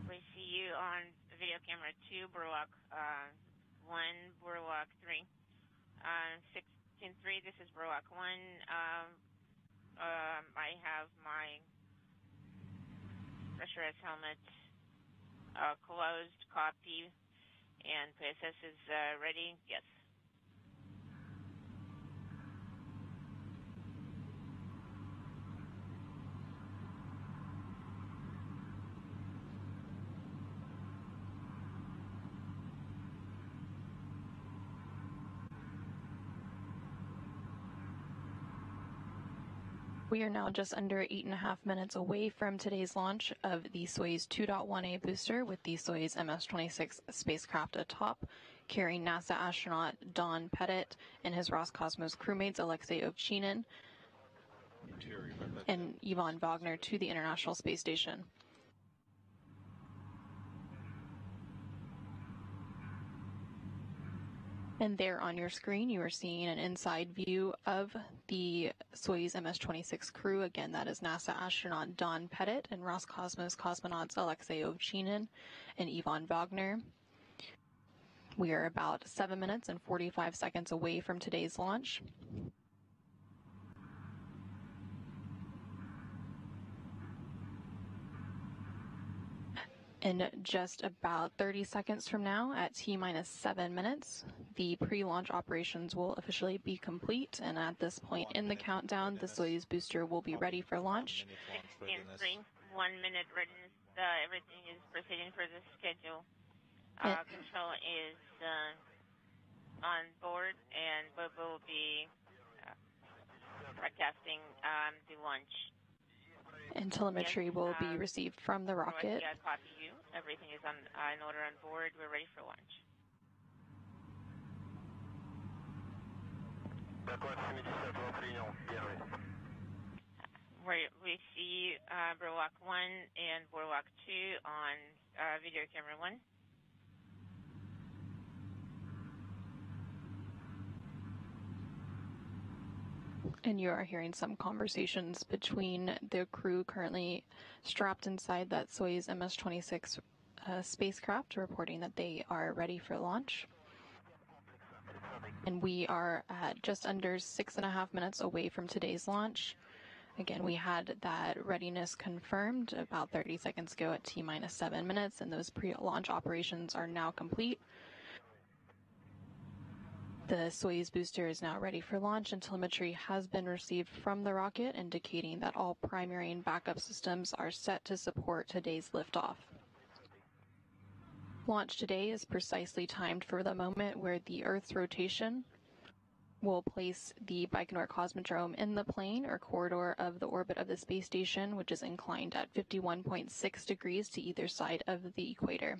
We see you on video camera 2, Burlock 1, Burlock 3. 16.3, this is Burlock 1. I have my pressurized helmet closed, copy, and PSS is ready. Yes. We are now just under 8.5 minutes away from today's launch of the Soyuz 2.1A booster with the Soyuz MS-26 spacecraft atop, carrying NASA astronaut Don Pettit and his Roscosmos crewmates Alexey, Ovchinin, and Ivan Vagner to the International Space Station. And there on your screen, you are seeing an inside view of the Soyuz MS-26 crew. Again, that is NASA astronaut Don Pettit and Roscosmos cosmonauts Alexey Ovchinin and Ivan Vagner. We are about 7 minutes and 45 seconds away from today's launch. In just about 30 seconds from now, at T-minus 7 minutes, the pre-launch operations will officially be complete, and at this point in the countdown, the Soyuz booster will be ready for launch. 16.3, 1 minute readiness. Everything is proceeding for the schedule. Control is on board, and we will be broadcasting the launch. and telemetry will be received from the rocket. I copy you. Everything is in order on board. We're ready for launch. We see Burlock 1 and Burlock 2 on video camera 1. And you are hearing some conversations between the crew currently strapped inside that Soyuz MS-26 spacecraft, reporting that they are ready for launch. And we are at just under 6.5 minutes away from today's launch. Again, we had that readiness confirmed about 30 seconds ago at T-minus 7 minutes, and those pre-launch operations are now complete. The Soyuz booster is now ready for launch, and telemetry has been received from the rocket, indicating that all primary and backup systems are set to support today's liftoff. Launch today is precisely timed for the moment where the Earth's rotation will place the Baikonur Cosmodrome in the plane or corridor of the orbit of the space station, which is inclined at 51.6 degrees to either side of the equator.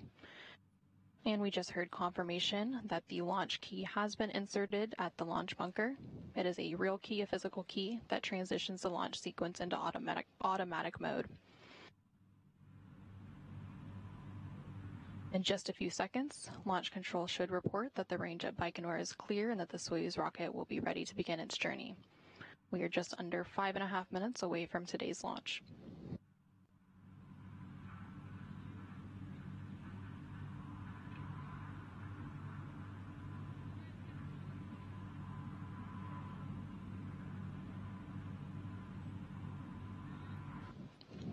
And we just heard confirmation that the launch key has been inserted at the launch bunker. It is a real key, a physical key, that transitions the launch sequence into automatic mode. In just a few seconds, launch control should report that the range at Baikonur is clear and that the Soyuz rocket will be ready to begin its journey. We are just under 5.5 minutes away from today's launch.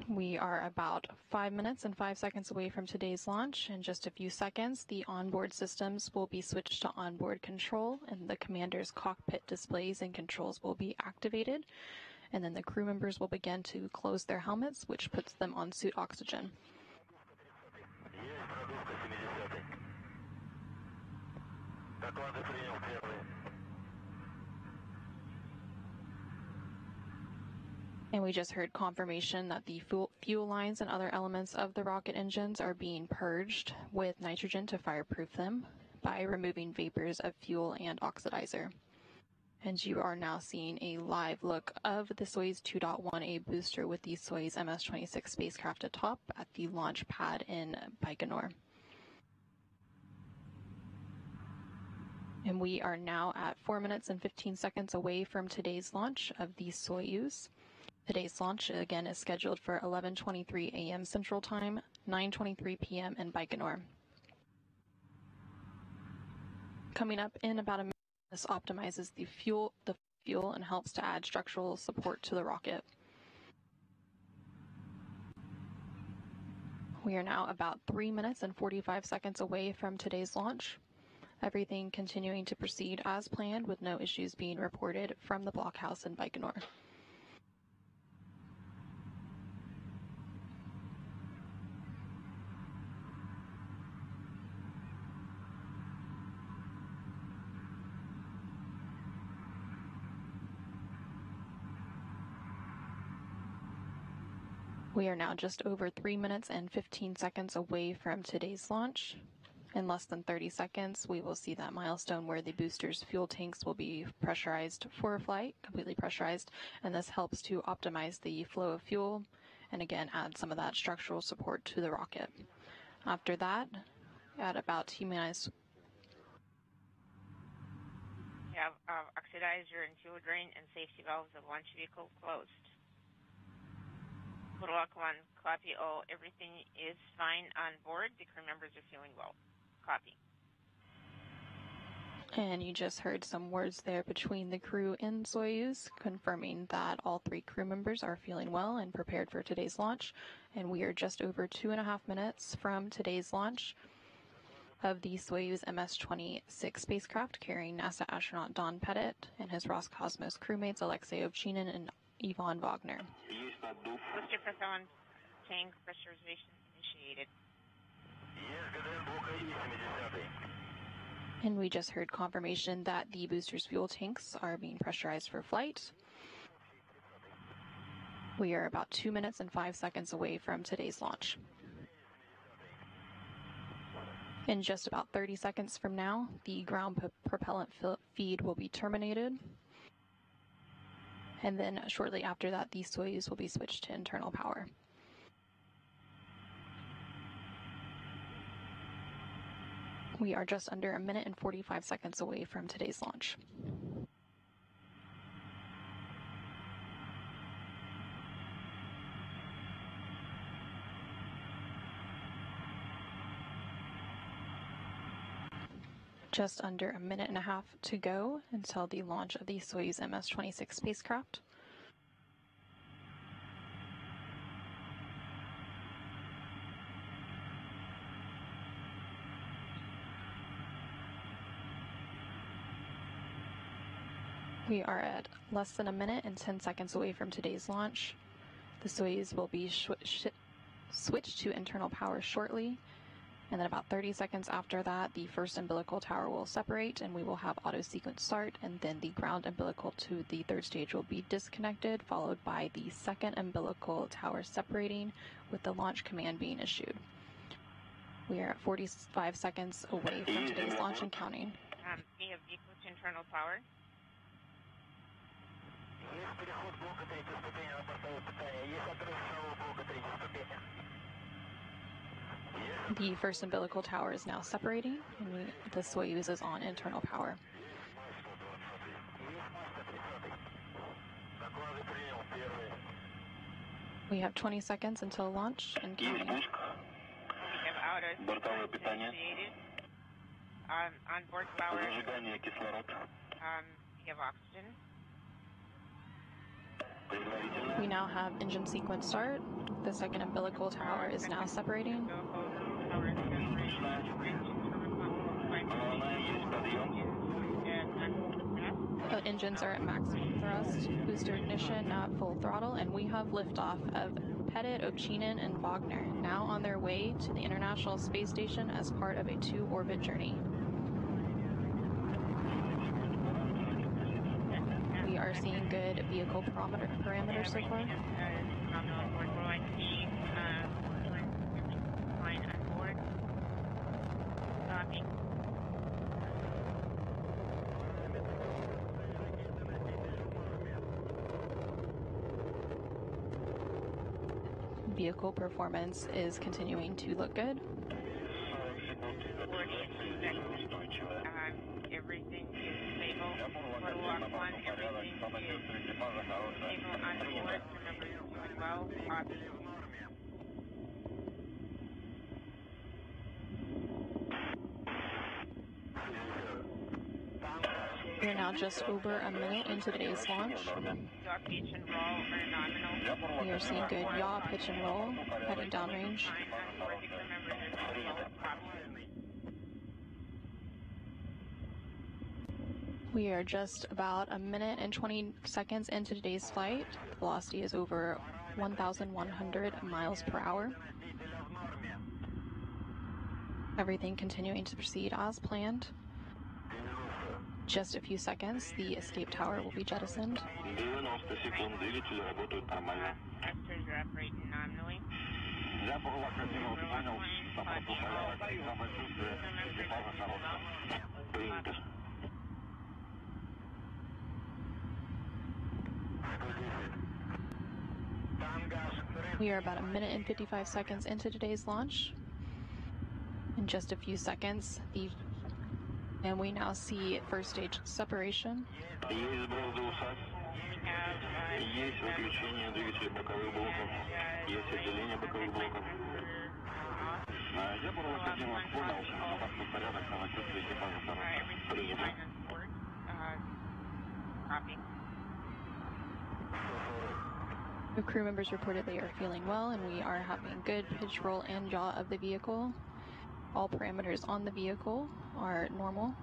We are about 5 minutes and 5 seconds away from today's launch. In just a few seconds, the onboard systems will be switched to onboard control, and the commander's cockpit displays and controls will be activated. And then the crew members will begin to close their helmets, which puts them on suit oxygen. And we just heard confirmation that the fuel lines and other elements of the rocket engines are being purged with nitrogen to fireproof them by removing vapors of fuel and oxidizer. And you are now seeing a live look of the Soyuz 2.1A booster with the Soyuz MS-26 spacecraft atop at the launch pad in Baikonur. And we are now at 4 minutes and 15 seconds away from today's launch of the Soyuz. Today's launch, again, is scheduled for 11:23 a.m. Central Time, 9:23 p.m. in Baikonur. Coming up in about a minute, this optimizes the fuel and helps to add structural support to the rocket. We are now about 3 minutes and 45 seconds away from today's launch. Everything continuing to proceed as planned with no issues being reported from the blockhouse in Baikonur. We are now just over 3 minutes and 15 seconds away from today's launch. In less than 30 seconds, we will see that milestone where the booster's fuel tanks will be pressurized for flight, completely pressurized, and this helps to optimize the flow of fuel and again add some of that structural support to the rocket. After that, at about T-minus... You have oxidizer and fuel drain and safety valves of launch vehicle closed. Burlock 1, copy all. Everything is fine on board. The crew members are feeling well. Copy. And you just heard some words there between the crew in Soyuz, confirming that all 3 crew members are feeling well and prepared for today's launch. And we are just over 2.5 minutes from today's launch of the Soyuz MS-26 spacecraft carrying NASA astronaut Don Pettit and his Roscosmos crewmates Alexey, Ovchinin, and Ivan Vagner. Booster propellant tank pressurization initiated. And we just heard confirmation that the booster's fuel tanks are being pressurized for flight. We are about 2 minutes and 5 seconds away from today's launch. In just about 30 seconds from now, the ground propellant feed will be terminated. And then shortly after that, the Soyuz will be switched to internal power. We are just under 1 minute and 45 seconds away from today's launch. Just under 1.5 minutes to go until the launch of the Soyuz MS-26 spacecraft. We are at less than 1 minute and 10 seconds away from today's launch. The Soyuz will be switched to internal power shortly. And then about 30 seconds after that, the first umbilical tower will separate and we will have auto sequence start, and then the ground umbilical to the third stage will be disconnected, followed by the second umbilical tower separating with the launch command being issued. We are at 45 seconds away from today's launch and counting. We have vehicle to internal power. The first umbilical tower is now separating, and the Soyuz is on internal power. We have 20 seconds until launch and counting. We have auto initiated. Onboard power. We have oxygen. We now have engine sequence start. The second umbilical tower is now separating. The engines are at maximum thrust, booster ignition now at full throttle, and we have liftoff of Pettit, Ovchinin, and Vagner, now on their way to the International Space Station as part of a 2-orbit journey. We are seeing good vehicle parameters so far. Vehicle performance is continuing to look good. Everything is stable. Total lock 1, everything is stable on board. Remember, you're doing well. Copy. We are now just over 1 minute into today's launch. Yaw, pitch, and roll are nominal. We are seeing good yaw, pitch, and roll, heading downrange. We are just about 1 minute and 20 seconds into today's flight. The velocity is over 1,100 miles per hour. Everything continuing to proceed as planned. Just a few seconds, the escape tower will be jettisoned. Actors are operating nominally. We are about 1 minute and 55 seconds into today's launch. In just a few seconds, and we now see first stage separation. The crew members reported they are feeling well, and we are having good pitch, roll, and yaw of the vehicle. All parameters on the vehicle are normal.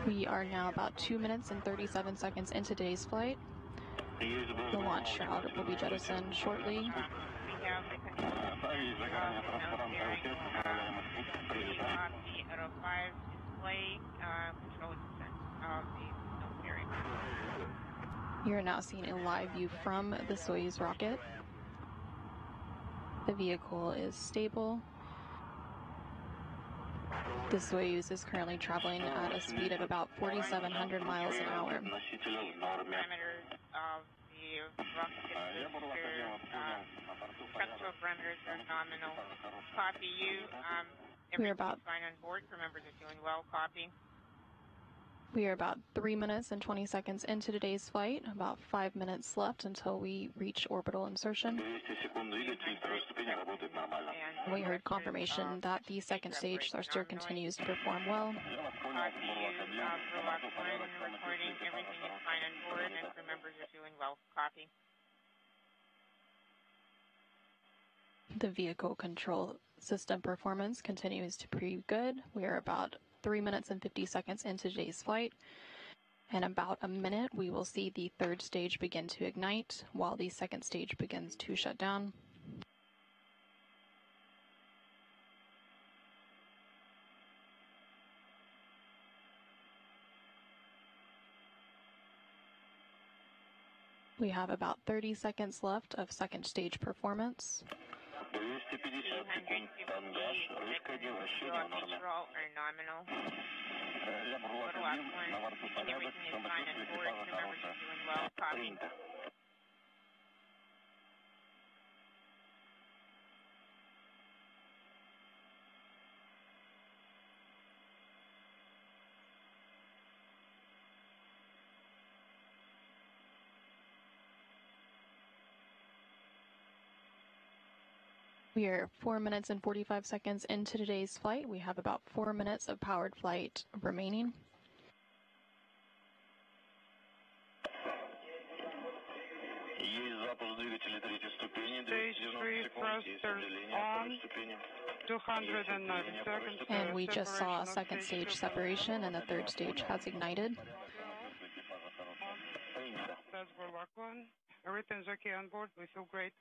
We are now about 2 minutes and 37 seconds into today's flight. The launch shroud will be jettisoned shortly. You're now seeing a live view from the Soyuz rocket. The vehicle is stable. The Soyuz is currently traveling at a speed of about 4,700 miles an hour. Parameters of the rocket structural parameters are nominal. Copy you. Everything's fine on board. Crew members are doing well. Copy. We are about 3 minutes and 20 seconds into today's flight, about 5 minutes left until we reach orbital insertion. We heard confirmation that the second stage thruster continues to perform well. Recording, everything is fine on board, and crew members are doing well. Copy. The vehicle control system performance continues to be good. We are about 3 minutes and 50 seconds into today's flight. In about a minute, we will see the third stage begin to ignite, while the second stage begins to shut down. We have about 30 seconds left of second stage performance. Nominal. Everything is fine on board. Crew members are doing well. Copy. We are 4 minutes and 45 seconds into today's flight. We have about 4 minutes of powered flight remaining. Stage 3 thrusters on, 290 seconds. And we just saw a second stage separation, and the third stage has ignited. That's Burlock 1. Everything's okay on board. We feel great.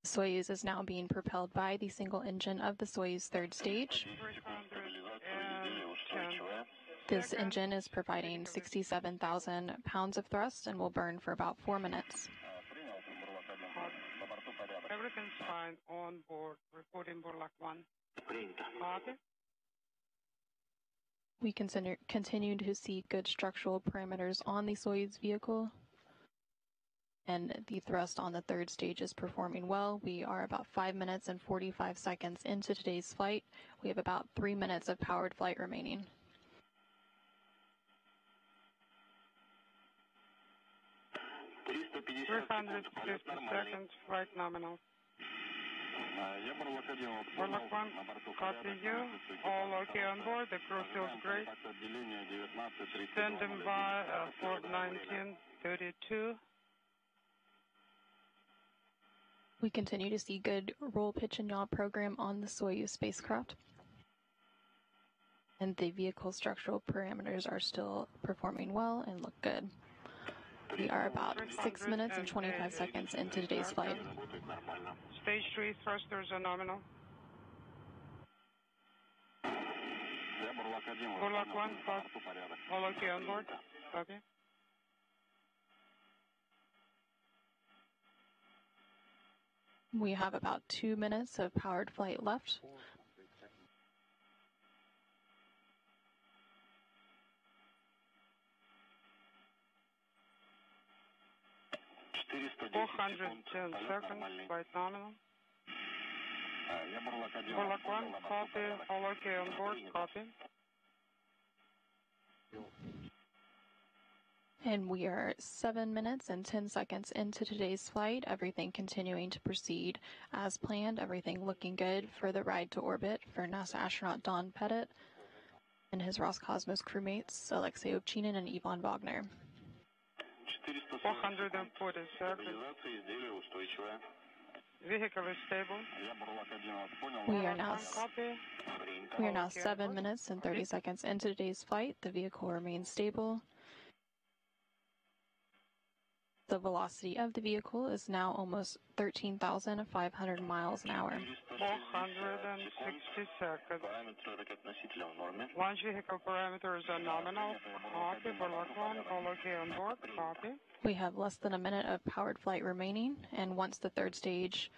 Soyuz is now being propelled by the single engine of the Soyuz third stage. This engine is providing 67,000 pounds of thrust and will burn for about 4 minutes. Everything's fine on board. Reporting Burlock 1. Copy. We continue to see good structural parameters on the Soyuz vehicle, and the thrust on the third stage is performing well. We are about 5 minutes and 45 seconds into today's flight. We have about 3 minutes of powered flight remaining. seconds, flight nominal. Burlock 1, copy you. All okay on board. The crew feels great. Standing by for 1932. We continue to see good roll, pitch, and yaw program on the Soyuz spacecraft. And the vehicle structural parameters are still performing well and look good. We are about 6 minutes and 25 seconds into today's flight. Stage 3 thrusters are nominal. Burlock 1, all okay on board. Copy. We have about 2 minutes of powered flight left. $410 seconds, flight nominal. Burlock 1, copy. All okay on board. Copy. And we are 7 minutes and 10 seconds into today's flight. Everything continuing to proceed as planned. Everything looking good for the ride to orbit for NASA astronaut Don Pettit and his Roscosmos crewmates Alexey Ovchinin and Vagner. 440 seconds. Vehicle is stable. We are now 7 minutes and 30 seconds into today's flight. The vehicle remains stable. The velocity of the vehicle is now almost 13,500 miles an hour. 460 seconds. Launch vehicle parameters are nominal. Copy. Burlock 1, all okay on board. Copy. We have less than a minute of powered flight remaining, and once the third stage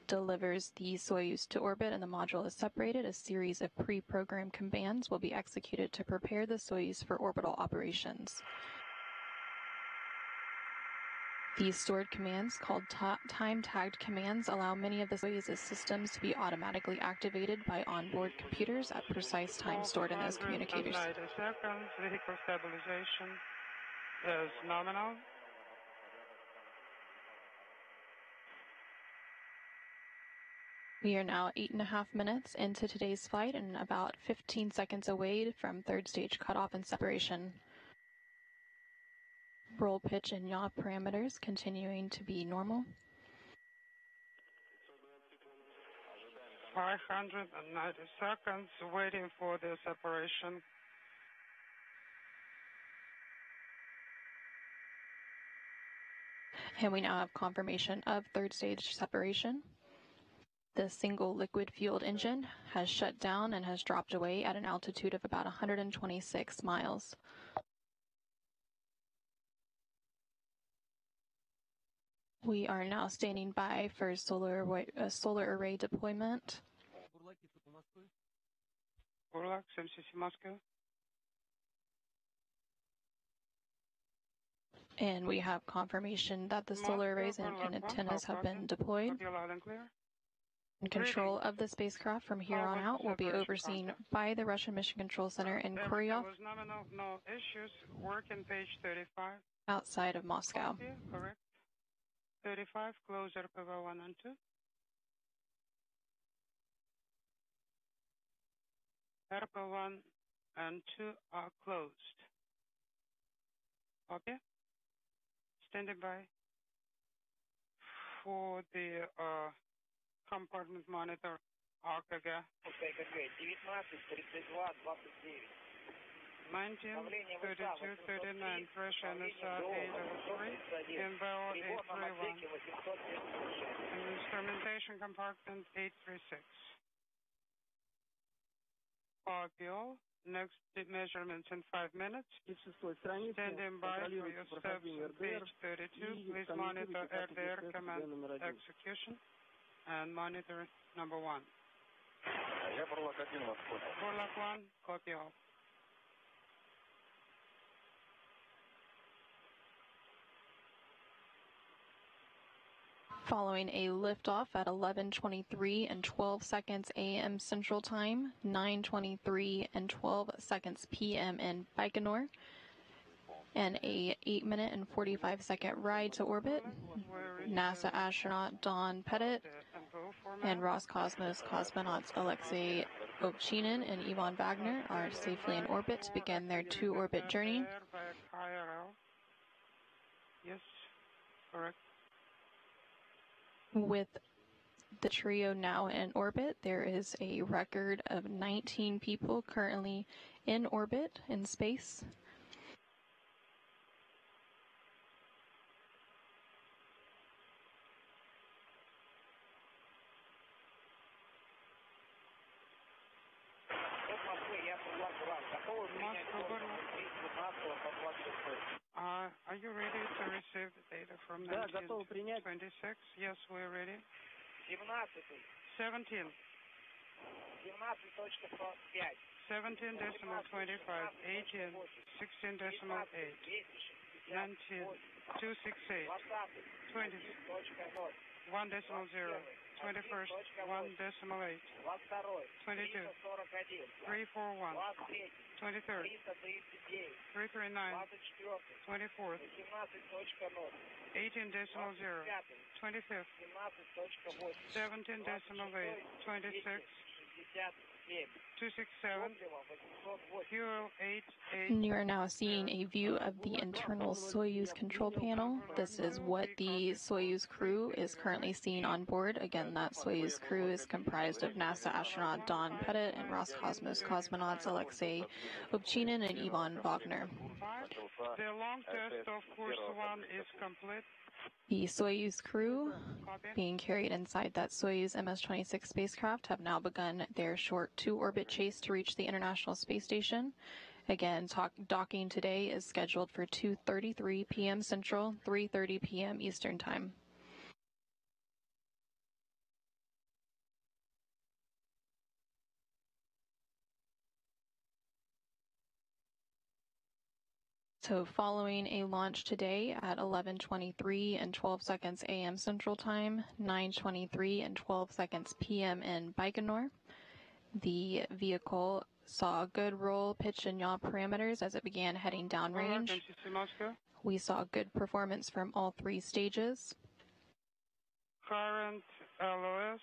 delivers the Soyuz to orbit and the module is separated, a series of pre-programmed commands will be executed to prepare the Soyuz for orbital operations. These stored commands, called time-tagged commands, allow many of the Soyuz's systems to be automatically activated by onboard computers at precise time stored in those communicators. 90 seconds. Vehicle stabilization is nominal. We are now 8.5 minutes into today's flight and about 15 seconds away from third stage cutoff and separation. Roll, pitch, and yaw parameters continuing to be normal. 590 seconds waiting for the separation. And we now have confirmation of third stage separation. The single liquid-fueled engine has shut down and has dropped away at an altitude of about 126 miles. We are now standing by for solar array deployment. Burlock 76 Moscow. And we have confirmation that the solar arrays and antennas have been deployed. And control of the spacecraft from here on out will be overseen by the Russian Mission Control Center in Koryov, No issues. Working page 35. outside of Moscow. Copy, correct. 35, close RPV 1 and 2. RPV 1 and 2 are closed. Okay. Standing by for the compartment monitor ARCAG. 19, 32, 39, pressure NSR 803, INVO 831, and instrumentation compartment 836. Copy all. Next measurements in 5 minutes. Standing by for your steps on page 32. Please monitor air-to-air command execution and monitor number 1. Burlock 1, copy all. Following a liftoff at 11:23 and 12 seconds a.m. Central Time, 9:23 and 12 seconds p.m. in Baikonur, and a 8-minute and 45-second ride to orbit, NASA astronaut Don Pettit and Roscosmos cosmonauts Alexey, Ovchinin, and Ivan Vagner are safely in orbit to begin their to-orbit journey. Yes, correct. With the trio now in orbit, there is a record of 19 people currently in orbit in space. Are you ready to receive the data from 1926? Yes, we're ready. 17. 17.25, 18, 16.8, 19, 268, 20, 1.0, 21st, 1.8, 22, 341, 23rd, 339, 24th, 18.0, 25th, 17.8, 26, 267, fuel 88. You are now seeing a view of the internal Soyuz control panel. This is what the Soyuz crew is currently seeing on board. Again, that Soyuz crew is comprised of NASA astronaut Don Pettit and Roscosmos cosmonauts Alexey, Ovchinin, and Ivan Vagner. The long test of course 1 is complete. The Soyuz crew being carried inside that Soyuz MS-26 spacecraft have now begun their short 2-orbit chase to reach the International Space Station. Again, docking today is scheduled for 2:33 p.m. Central, 3:30 p.m. Eastern Time. So following a launch today at 11:23 and 12 seconds a.m. Central Time, 9:23 and 12 seconds p.m. in Baikonur, the vehicle saw good roll, pitch, and yaw parameters as it began heading downrange. We saw good performance from all 3 stages. Current LOS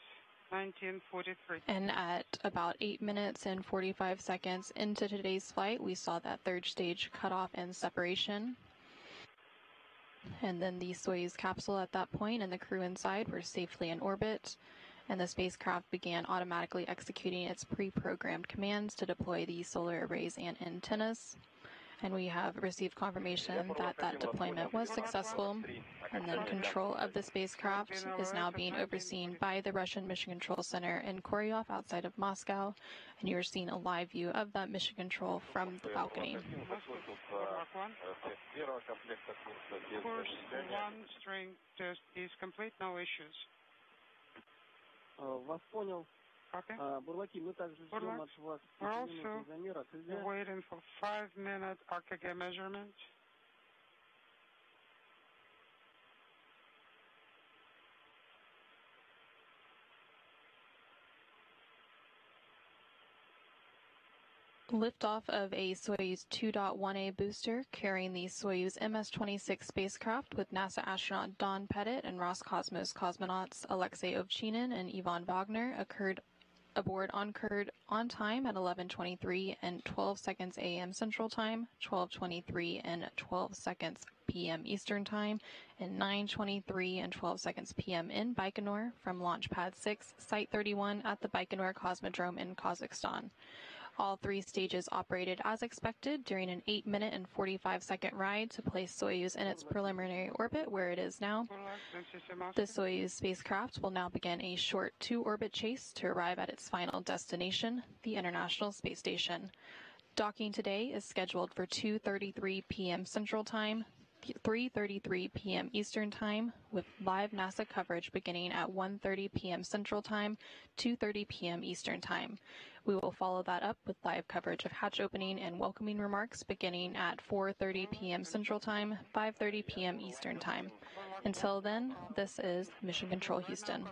1943. And at about 8 minutes and 45 seconds into today's flight, we saw that 3rd stage cutoff and separation. And then the Soyuz capsule at that point and the crew inside were safely in orbit, and the spacecraft began automatically executing its pre-programmed commands to deploy the solar arrays and antennas. And we have received confirmation that that deployment was successful, and then control of the spacecraft is now being overseen by the Russian Mission Control Center in Koryov outside of Moscow, and you're seeing a live view of that mission control from the balcony. Course 1 string test is complete, no issues. Вас понял. Бурлаки, мы также ждем от вас 5 минут замера КГ. Waiting for 5-minute AKG measurement. Liftoff of a Soyuz 2.1A booster carrying the Soyuz MS-26 spacecraft with NASA astronaut Don Pettit and Roscosmos cosmonauts Alexey Ovchinin and Ivan Vagner occurred aboard on time at 11:23 and 12 seconds a.m. Central Time, 12:23 and 12 seconds p.m. Eastern Time, and 9:23 and 12 seconds p.m. in Baikonur from Launch Pad 6, Site 31 at the Baikonur Cosmodrome in Kazakhstan. All 3 stages operated as expected during an 8-minute and 45-second ride to place Soyuz in its preliminary orbit where it is now. The Soyuz spacecraft will now begin a short 2-orbit chase to arrive at its final destination, the International Space Station. Docking today is scheduled for 2:33 p.m. Central Time, 3:33 p.m. Eastern Time, with live NASA coverage beginning at 1:30 p.m. Central Time, 2:30 p.m. Eastern Time. We will follow that up with live coverage of hatch opening and welcoming remarks beginning at 4:30 p.m. Central Time, 5:30 p.m. Eastern Time. Until then, this is Mission Control Houston.